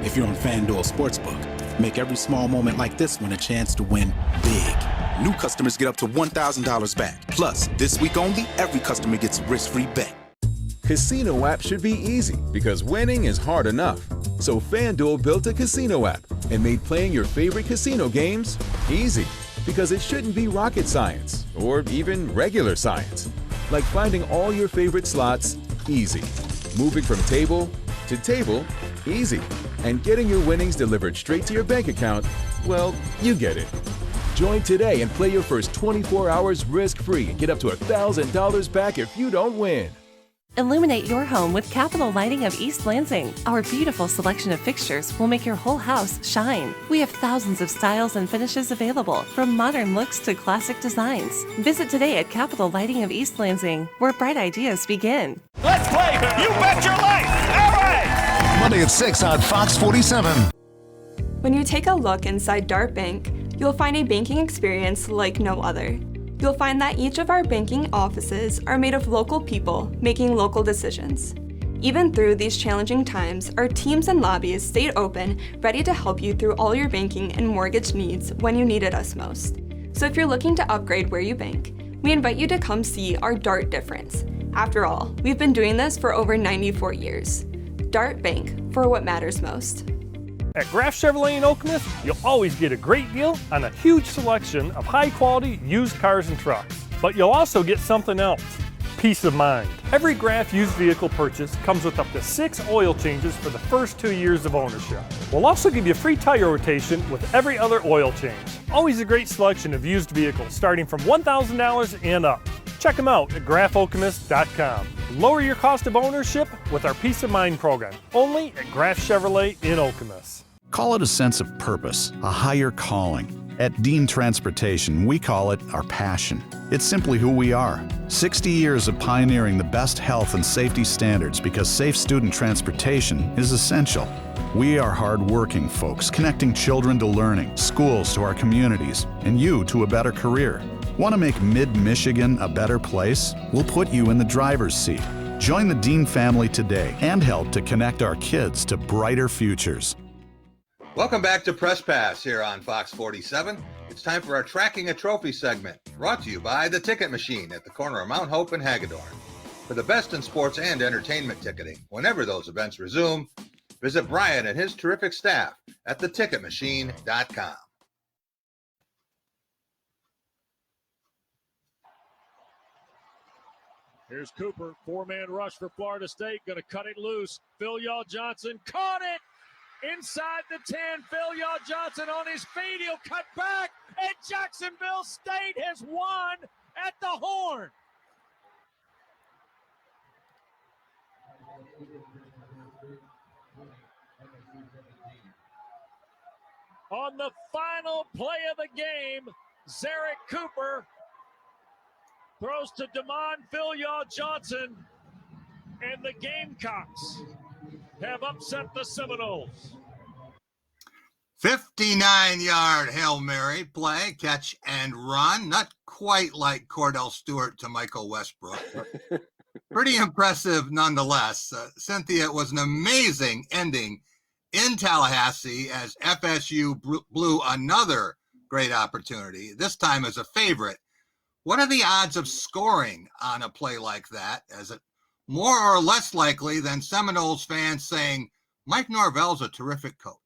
[SPEAKER 22] If you're on FanDuel Sportsbook, make every small moment like this one a chance to win big. New customers get up to $1,000 back. Plus, this week only, every customer gets a risk-free bet.
[SPEAKER 6] Casino app should be easy because winning is hard enough. So FanDuel built a casino app and made playing your favorite casino games easy, because it shouldn't be rocket science or even regular science. Like finding all your favorite slots easy, moving from table to table easy, and getting your winnings delivered straight to your bank account, well, you get it. Join today and play your first 24 hours risk-free and get up to $1,000 back if you don't win.
[SPEAKER 1] Illuminate your home with Capital Lighting of East Lansing. Our beautiful selection of fixtures will make your whole house shine. We have thousands of styles and finishes available, from modern looks to classic designs. Visit today at Capital Lighting of East Lansing, where bright ideas begin.
[SPEAKER 17] Let's play You Bet Your Life! All right!
[SPEAKER 22] Monday at 6 on Fox 47.
[SPEAKER 15] When you take a look inside Dart Bank, you'll find a banking experience like no other. You'll find that each of our banking offices are made of local people making local decisions. Even through these challenging times, our teams and lobbies stayed open, ready to help you through all your banking and mortgage needs when you needed us most. So if you're looking to upgrade where you bank, we invite you to come see our Dart difference. After all, we've been doing this for over 94 years. Dart Bank, for what matters most.
[SPEAKER 14] At Graff Chevrolet in Okemos, you'll always get a great deal on a huge selection of high-quality used cars and trucks. But you'll also get something else. peace of mind. Every Graf used vehicle purchase comes with up to 6 oil changes for the first 2 years of ownership. We'll also give you free tire rotation with every other oil change. Always a great selection of used vehicles starting from $1,000 and up. Check them out at grafokemos.com. Lower your cost of ownership with our Peace of Mind program, only at Graf Chevrolet in Okemos.
[SPEAKER 8] Call it a sense of purpose, a higher calling. At Dean Transportation, we call it our passion. It's simply who we are. 60 years of pioneering the best health and safety standards because safe student transportation is essential. We are hard-working folks, connecting children to learning, schools to our communities, and you to a better career. Want to make Mid-Michigan a better place? We'll put you in the driver's seat. Join the Dean family today and help to connect our kids to brighter futures.
[SPEAKER 2] Welcome back to Press Pass here on Fox 47. It's time for our Tracking a Trophy segment, brought to you by the Ticket Machine at the corner of Mount Hope and Hagedorn. For the best in sports and entertainment ticketing, whenever those events resume, visit Brian and his terrific staff at theticketmachine.com.
[SPEAKER 5] Here's Cooper, 4-man rush for Florida State, going to cut it loose. Phil Yaw-Johnson caught it! Inside the 10, Phil Yaw-Johnson on his feet. He'll cut back, and Jacksonville State has won at the Horn. On the final play of the game, Zarek Cooper throws to Damon Phil Yaw-Johnson, and the Gamecocks have upset the Seminoles.
[SPEAKER 2] 59-yard Hail Mary play, catch and run. Not quite like Cordell Stewart to Michael Westbrook, but pretty impressive nonetheless. Cynthia, it was an amazing ending in Tallahassee as FSU blew another great opportunity, this time as a favorite. What are the odds of scoring on a play like that? Is it more or less likely than Seminoles fans saying, Mike Norvell's a terrific coach?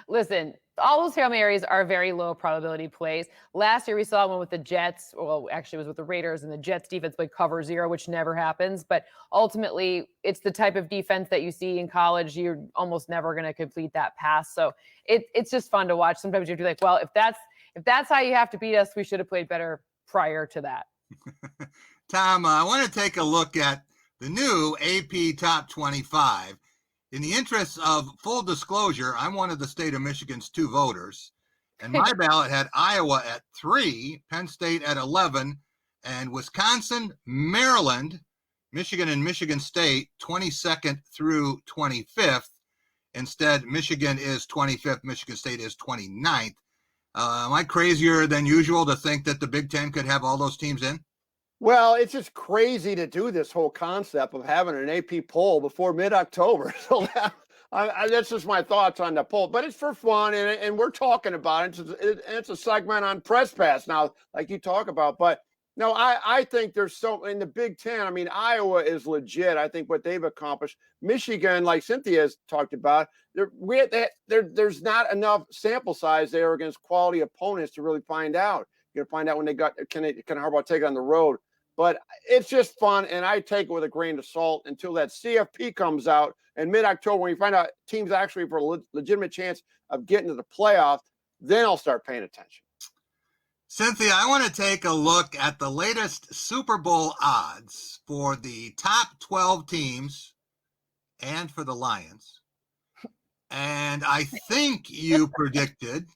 [SPEAKER 3] Listen, all those Hail Marys are very low probability plays. Last year we saw one with the Jets. Well, actually it was with the Raiders, and the Jets defense played cover 0, which never happens. But ultimately, it's the type of defense that you see in college. You're almost never going to complete that pass. So it's just fun to watch. Sometimes you're like, well, if that's how you have to beat us, we should have played better prior to that.
[SPEAKER 2] Tom, I want to take a look at the new AP Top 25. In the interest of full disclosure, I'm one of the state of Michigan's 2 voters, and my ballot had Iowa at 3, Penn State at 11, and Wisconsin, Maryland, Michigan, and Michigan State 22nd through 25th. Instead, Michigan is 25th, Michigan State is 29th. Am I crazier than usual to think that the Big Ten could have all those teams in?
[SPEAKER 4] Well, it's just crazy to do this whole concept of having an AP poll before mid-October. So that's just my thoughts on the poll. But it's for fun, and we're talking about it. It's a segment on Press Pass now, like you talk about. But no, I think there's so in the Big Ten. I mean, Iowa is legit. I think what they've accomplished. Michigan, like Cynthia has talked about, there's not enough sample size there against quality opponents to really find out. You're gonna find out when they can Harbaugh take it on the road. But it's just fun, and I take it with a grain of salt until that CFP comes out in mid-October. When you find out teams actually for a legitimate chance of getting to the playoff, then I'll start paying attention.
[SPEAKER 2] Cynthia, I want to take a look at the latest Super Bowl odds for the top 12 teams and for the Lions. And I think you predicted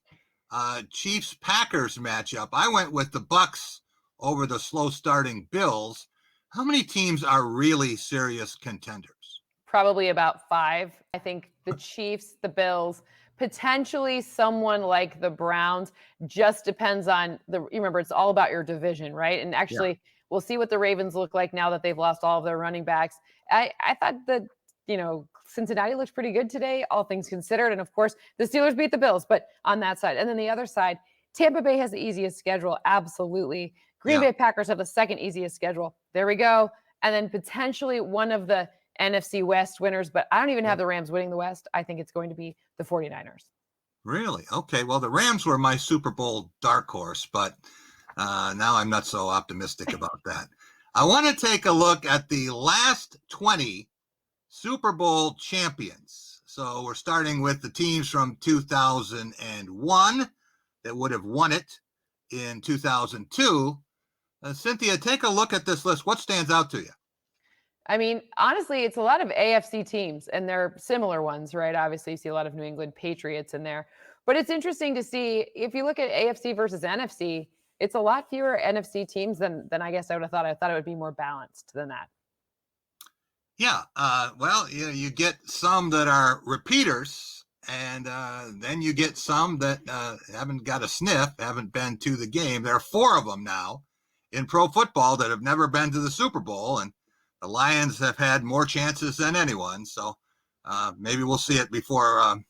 [SPEAKER 2] Chiefs-Packers matchup. I went with the Bucks over the slow-starting Bills. How many teams are really serious contenders?
[SPEAKER 3] Probably about 5. I think the Chiefs, the Bills, potentially someone like the Browns. Just depends on remember, it's all about your division, right? And actually, we'll see what the Ravens look like now that they've lost all of their running backs. I thought that, Cincinnati looked pretty good today, all things considered. And of course, the Steelers beat the Bills, but on that side. And then the other side, Tampa Bay has the easiest schedule. Absolutely. Green Bay Packers have the second easiest schedule. There we go. And then potentially one of the NFC West winners, but I don't even have the Rams winning the West. I think it's going to be the 49ers.
[SPEAKER 2] Really? Okay. Well, the Rams were my Super Bowl dark horse, but now I'm not so optimistic about that. I want to take a look at the last 20 Super Bowl champions. So we're starting with the teams from 2001 that would have won it in 2002. Cynthia, take a look at this list. What stands out to you?
[SPEAKER 3] I mean, honestly, it's a lot of AFC teams, and they're similar ones, right? Obviously, you see a lot of New England Patriots in there. But it's interesting to see, if you look at AFC versus NFC, it's a lot fewer NFC teams than I guess I would have thought. I thought it would be more balanced than that.
[SPEAKER 2] Yeah, well, you get some that are repeaters, and then you get some that haven't got a sniff, haven't been to the game. There are 4 of them now in pro football that have never been to the Super Bowl, and the Lions have had more chances than anyone. So maybe we'll see it before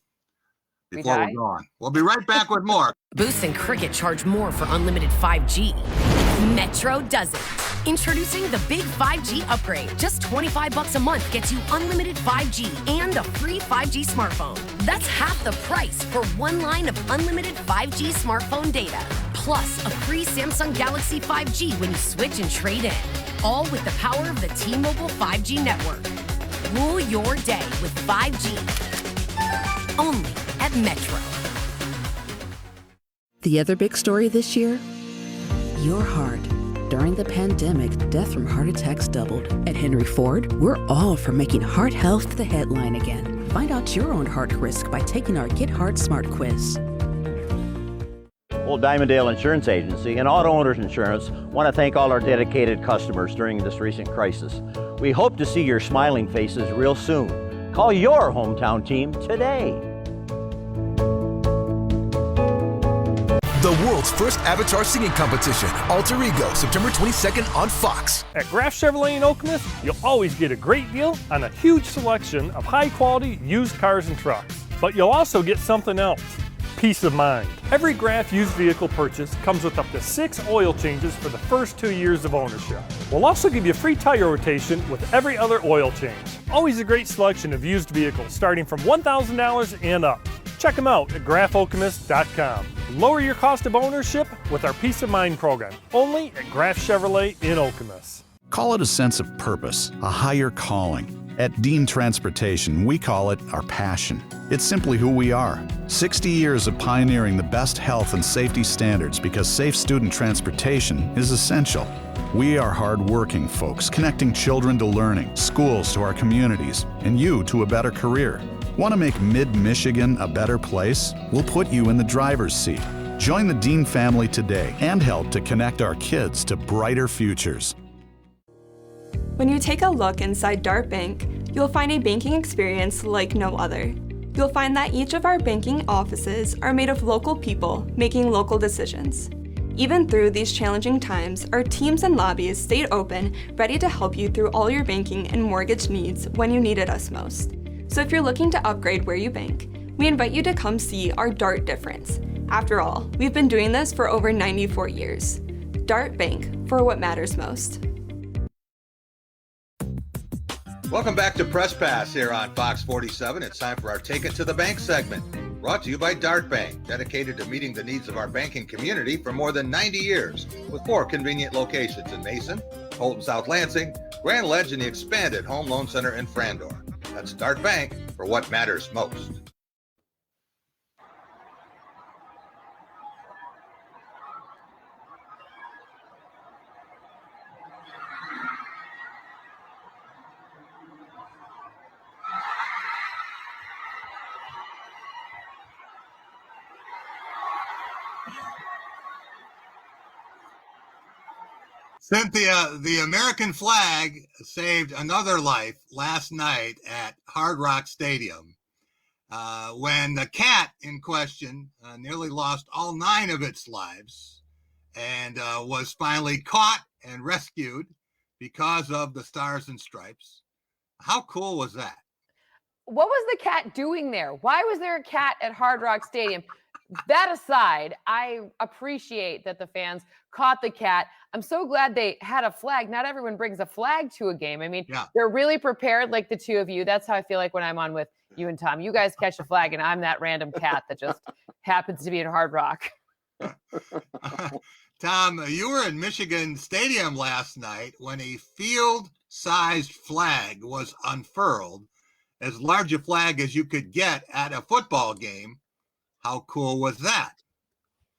[SPEAKER 2] we're gone. We'll be right back with more.
[SPEAKER 7] Boost and Cricket charge more for unlimited 5G. Metro doesn't. Introducing the big 5G upgrade. Just $25 a month gets you unlimited 5G and a free 5G smartphone. That's half the price for 1 line of unlimited 5G smartphone data. Plus a free Samsung Galaxy 5G when you switch and trade in. All with the power of the T-Mobile 5G network. Rule your day with 5G. Only at Metro.
[SPEAKER 19] The other big story this year? Your heart. During the pandemic, death from heart attacks doubled. At Henry Ford, we're all for making heart health the headline again. Find out your own heart risk by taking our Get Heart Smart Quiz.
[SPEAKER 20] Old Diamondale Insurance Agency and Auto Owners Insurance want to thank all our dedicated customers during this recent crisis. We hope to see your smiling faces real soon. Call your hometown team today.
[SPEAKER 21] The world's first Avatar singing competition, Alter Ego, September 22nd on Fox.
[SPEAKER 14] At Graf Chevrolet in Okemos, you'll always get a great deal on a huge selection of high-quality used cars and trucks. But you'll also get something else, peace of mind. Every Graf used vehicle purchase comes with up to 6 oil changes for the first 2 years of ownership. We'll also give you free tire rotation with every other oil change. Always a great selection of used vehicles starting from $1,000 and up. Check them out at grafokemos.com. Lower your cost of ownership with our Peace of Mind program, only at Graf Chevrolet in Okemos.
[SPEAKER 8] Call it a sense of purpose, a higher calling. At Dean Transportation, we call it our passion. It's simply who we are. 60 years of pioneering the best health and safety standards because safe student transportation is essential. We are hard-working folks, connecting children to learning, schools to our communities, and you to a better career. Want to make Mid-Michigan a better place? We'll put you in the driver's seat. Join the Dean family today and help to connect our kids to brighter futures.
[SPEAKER 15] When you take a look inside Dart Bank, you'll find a banking experience like no other. You'll find that each of our banking offices are made of local people making local decisions. Even through these challenging times, our teams and lobbies stayed open, ready to help you through all your banking and mortgage needs when you needed us most. So if you're looking to upgrade where you bank, we invite you to come see our Dart difference. After all, we've been doing this for over 94 years. Dart Bank, for what matters most.
[SPEAKER 2] Welcome back to Press Pass here on Fox 47. It's time for our Take It to the Bank segment, brought to you by Dart Bank, dedicated to meeting the needs of our banking community for more than 90 years, with 4 convenient locations in Mason, Holton South Lansing, Grand Ledge, and the expanded Home Loan Center in Frandor. That's Dart Bank, for what matters most. Cynthia, the American flag saved another life last night at Hard Rock Stadium when the cat in question nearly lost all 9 of its lives and was finally caught and rescued because of the Stars and Stripes. How cool was that?
[SPEAKER 3] What was the cat doing there? Why was there a cat at Hard Rock Stadium? That aside, I appreciate that the fans caught the cat. I'm so glad they had a flag. Not everyone brings a flag to a game. I mean, They're really prepared, like the two of you. That's how I feel like when I'm on with you and Tom. You guys catch a flag, and I'm that random cat that just happens to be in Hard Rock.
[SPEAKER 2] Tom, you were in Michigan Stadium last night when a field-sized flag was unfurled, as large a flag as you could get at a football game. How cool was that?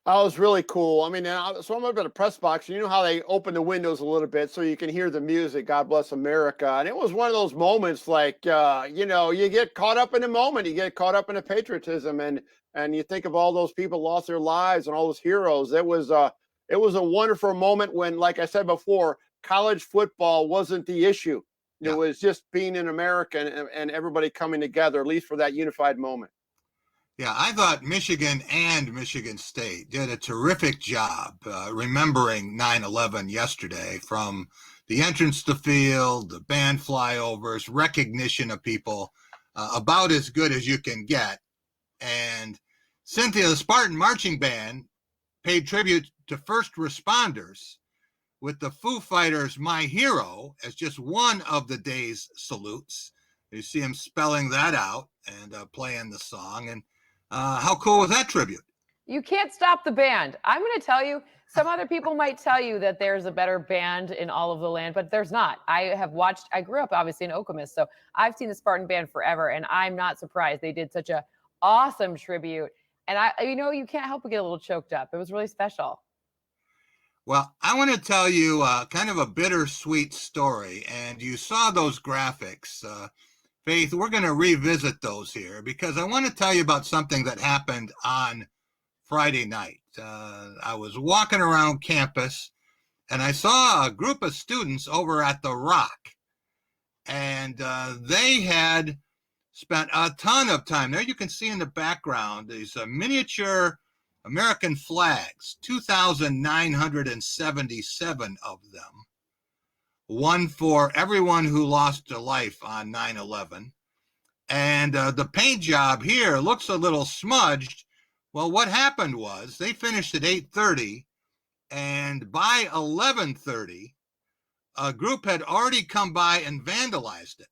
[SPEAKER 4] That was really cool. I mean, so I'm up at a press box. You know how they open the windows a little bit so you can hear the music, God Bless America. And it was one of those moments like, you get caught up in the moment. You get caught up in the patriotism. And you think of all those people lost their lives and all those heroes. It was a wonderful moment when, like I said before, college football wasn't the issue. Yeah. It was just being an American and everybody coming together, at least for that unified moment.
[SPEAKER 2] Yeah, I thought Michigan and Michigan State did a terrific job remembering 9/11 yesterday, from the entrance to the field, the band flyovers, recognition of people, about as good as you can get. And Cynthia, the Spartan marching band, paid tribute to first responders with the Foo Fighters' My Hero as just one of the day's salutes. You see him spelling that out and playing the song. And how cool was that tribute?
[SPEAKER 3] You can't stop the band. I'm going to tell you, some other people might tell you that there's a better band in all of the land, but there's not. I grew up obviously in Okemos, so I've seen the Spartan band forever, and I'm not surprised. They did such a awesome tribute. And you can't help but get a little choked up. It was really special.
[SPEAKER 2] Well, I want to tell you kind of a bittersweet story, and you saw those graphics. Faith, we're going to revisit those here because I want to tell you about something that happened on Friday night. I was walking around campus and I saw a group of students over at the Rock, and they had spent a ton of time there. You can see in the background these miniature American flags, 2,977 of them. One for everyone who lost their life on 9/11. And the paint job here looks a little smudged. Well, what happened was they finished at 8:30, and by 11:30, a group had already come by and vandalized it.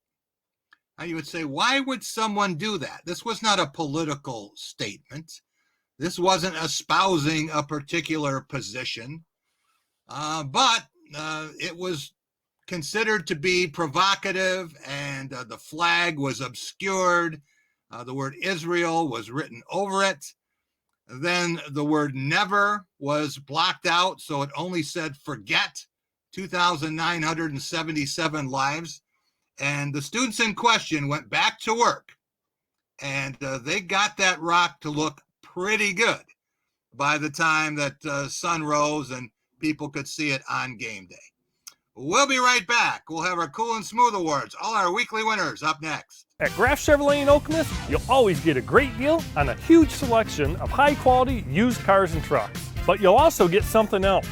[SPEAKER 2] Now you would say, why would someone do that? This was not a political statement. This wasn't espousing a particular position, but it was considered to be provocative, and the flag was obscured. The word Israel was written over it. Then the word never was blocked out, so it only said forget, 2,977 lives. And the students in question went back to work, and they got that rock to look pretty good by the time that sun rose and people could see it on game day. We'll be right back. We'll have our Cool and Smooth Awards, all our weekly winners, up next.
[SPEAKER 14] At Graf Chevrolet in Okemos, you'll always get a great deal on a huge selection of high-quality used cars and trucks. But you'll also get something else: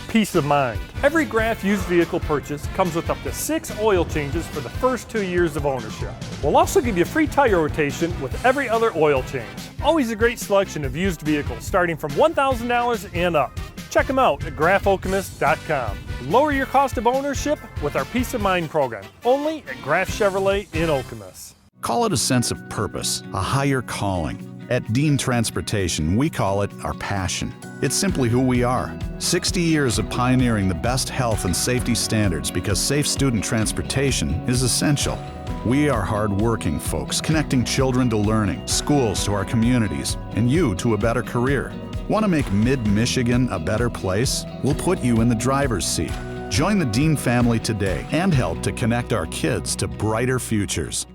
[SPEAKER 14] peace of mind. Every Graf used vehicle purchase comes with up to 6 oil changes for the first 2 years of ownership. We'll also give you free tire rotation with every other oil change. Always a great selection of used vehicles starting from $1,000 and up. Check them out at grafokemos.com. Lower your cost of ownership with our Peace of Mind program, only at Graf Chevrolet in Okemos.
[SPEAKER 8] Call it a sense of purpose, a higher calling. At Dean Transportation, we call it our passion. It's simply who we are. 60 years of pioneering the best health and safety standards because safe student transportation is essential. We are hard-working folks, connecting children to learning, schools to our communities, and you to a better career. Want to make Mid-Michigan a better place? We'll put you in the driver's seat. Join the Dean family today and help to connect our kids to brighter futures.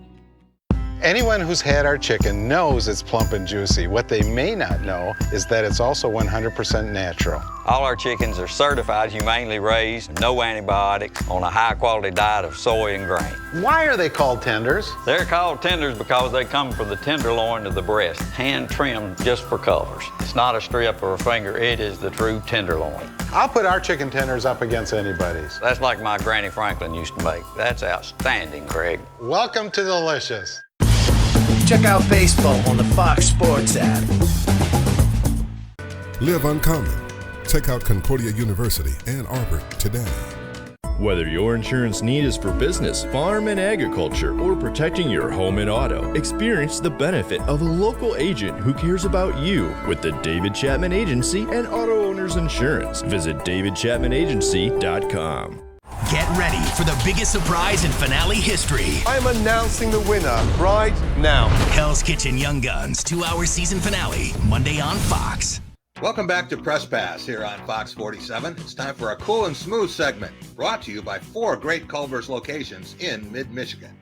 [SPEAKER 9] Anyone who's had our chicken knows it's plump and juicy. What they may not know is that it's also 100% natural.
[SPEAKER 10] All our chickens are certified, humanely raised, no antibiotics, on a high-quality diet of soy and grain.
[SPEAKER 9] Why are they called tenders?
[SPEAKER 10] They're called tenders because they come from the tenderloin of the breast, hand-trimmed just for colors. It's not a strip or a finger, it is the true tenderloin.
[SPEAKER 9] I'll put our chicken tenders up against anybody's.
[SPEAKER 10] That's like my Granny Franklin used to make. That's outstanding, Craig.
[SPEAKER 9] Welcome to Delicious.
[SPEAKER 23] Check out baseball on the Fox Sports app.
[SPEAKER 24] Live uncommon. Check out Concordia University, Ann Arbor today.
[SPEAKER 11] Whether your insurance need is for business, farm and agriculture, or protecting your home and auto, experience the benefit of a local agent who cares about you with the David Chapman Agency and Auto Owners Insurance. Visit davidchapmanagency.com.
[SPEAKER 21] Get ready for the biggest surprise in finale history.
[SPEAKER 12] I'm announcing the winner right now.
[SPEAKER 21] Hell's Kitchen Young Guns 2-hour season finale, Monday on Fox.
[SPEAKER 2] Welcome back to Press Pass here on Fox 47. It's time for a cool and smooth segment brought to you by 4 great Culver's locations in mid-Michigan.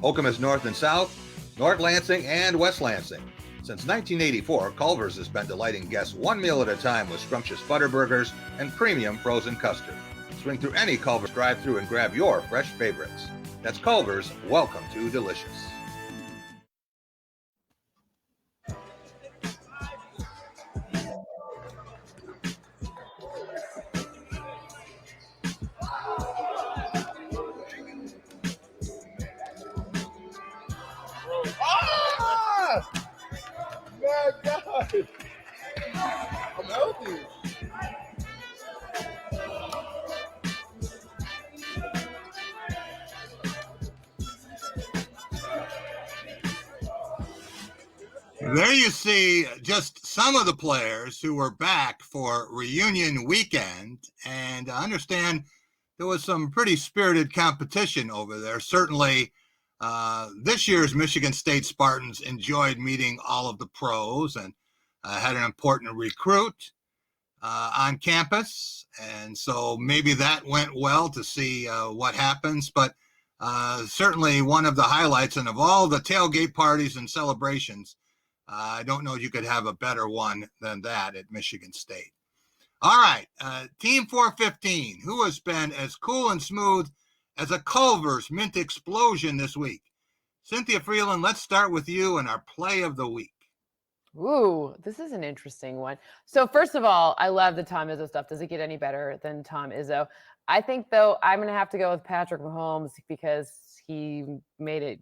[SPEAKER 2] Okemos North and South, North Lansing, and West Lansing. Since 1984, Culver's has been delighting guests one meal at a time with scrumptious butter burgers and premium frozen custard. Swing through any Culver's drive-thru and grab your fresh favorites. That's Culver's. Welcome to delicious.
[SPEAKER 12] Ah! My God! I'm healthy.
[SPEAKER 2] There you see just some of the players who were back for reunion weekend, and I understand there was some pretty spirited competition over there. Certainly, this year's Michigan State Spartans enjoyed meeting all of the pros and had an important recruit on campus, and so maybe that went well to see what happens. But certainly one of the highlights, and of all the tailgate parties and celebrations, I don't know if you could have a better one than that at Michigan State. All right, Team 415, who has been as cool and smooth as a Culver's mint explosion this week? Cynthia Frelund, let's start with you and our play of the week.
[SPEAKER 3] Ooh, this is an interesting one. So first of all, I love the Tom Izzo stuff. Does it get any better than Tom Izzo? I think, though, I'm going to have to go with Patrick Mahomes because he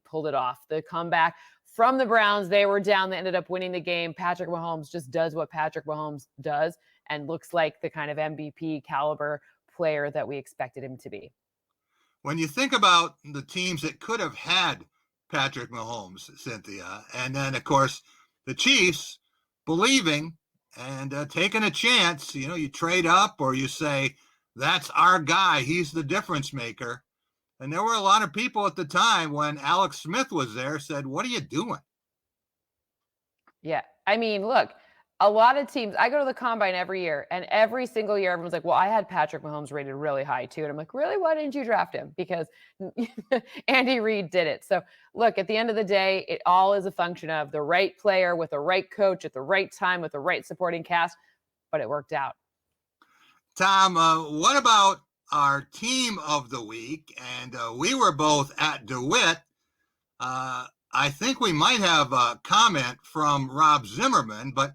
[SPEAKER 3] pulled it off. The comeback from the Browns, they were down, they ended up winning the game. Patrick Mahomes just does what Patrick Mahomes does and looks like the kind of MVP caliber player that we expected him to be.
[SPEAKER 2] When you think about the teams that could have had Patrick Mahomes, Cynthia, and then, of course, the Chiefs believing and taking a chance, you trade up or you say, that's our guy, he's the difference maker. And there were a lot of people at the time when Alex Smith was there said, what are you doing?
[SPEAKER 3] Yeah. I mean, look, a lot of teams, I go to the combine every year, and every single year everyone's like, well, I had Patrick Mahomes rated really high too. And I'm like, really? Why didn't you draft him? Because Andy Reid did it. So look, at the end of the day, it all is a function of the right player with the right coach at the right time with the right supporting cast, but it worked out.
[SPEAKER 2] Tom, what about our team of the week? And we were both at DeWitt. I think we might have a comment from Rob Zimmerman, but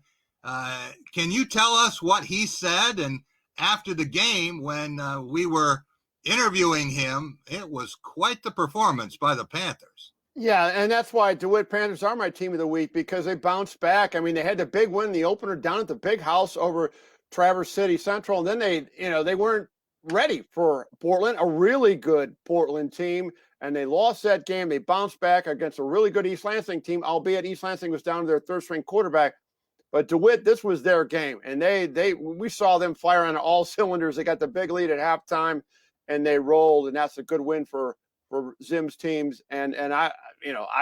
[SPEAKER 2] can you tell us what he said? And after the game, when we were interviewing him, it was quite the performance by the Panthers.
[SPEAKER 4] Yeah, and that's why DeWitt Panthers are my team of the week, because they bounced back. I mean, they had the big win in the opener down at the big house over Traverse City Central, and then they weren't ready for Portland, a really good Portland team, and they lost that game. They bounced back against a really good East Lansing team, albeit East Lansing was down to their third-string quarterback. But DeWitt, this was their game, and we saw them fire on all cylinders. They got the big lead at halftime, and they rolled, and that's a good win for Zim's teams. And I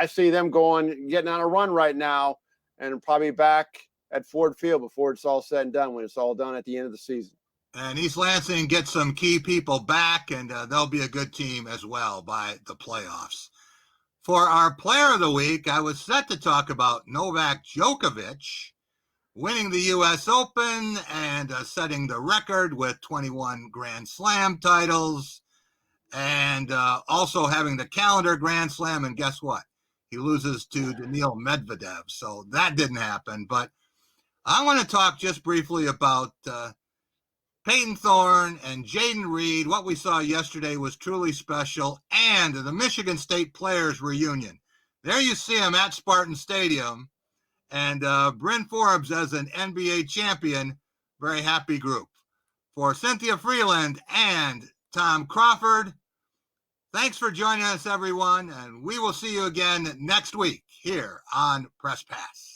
[SPEAKER 4] see them getting on a run right now, and probably back at Ford Field before it's all said and done, when it's all done at the end of the season.
[SPEAKER 2] And East Lansing gets some key people back, and they'll be a good team as well by the playoffs. For our player of the week, I was set to talk about Novak Djokovic winning the U.S. Open and setting the record with 21 Grand Slam titles, and also having the calendar Grand Slam. And guess what? He loses to Daniil Medvedev. So that didn't happen. But I want to talk just briefly about Peyton Thorne and Jaden Reed. What we saw yesterday was truly special. And the Michigan State Players Reunion. There you see them at Spartan Stadium. And Bryn Forbes as an NBA champion. Very happy group. For Cynthia Frelund and Tom Crawford. Thanks for joining us, everyone, and we will see you again next week here on Press Pass.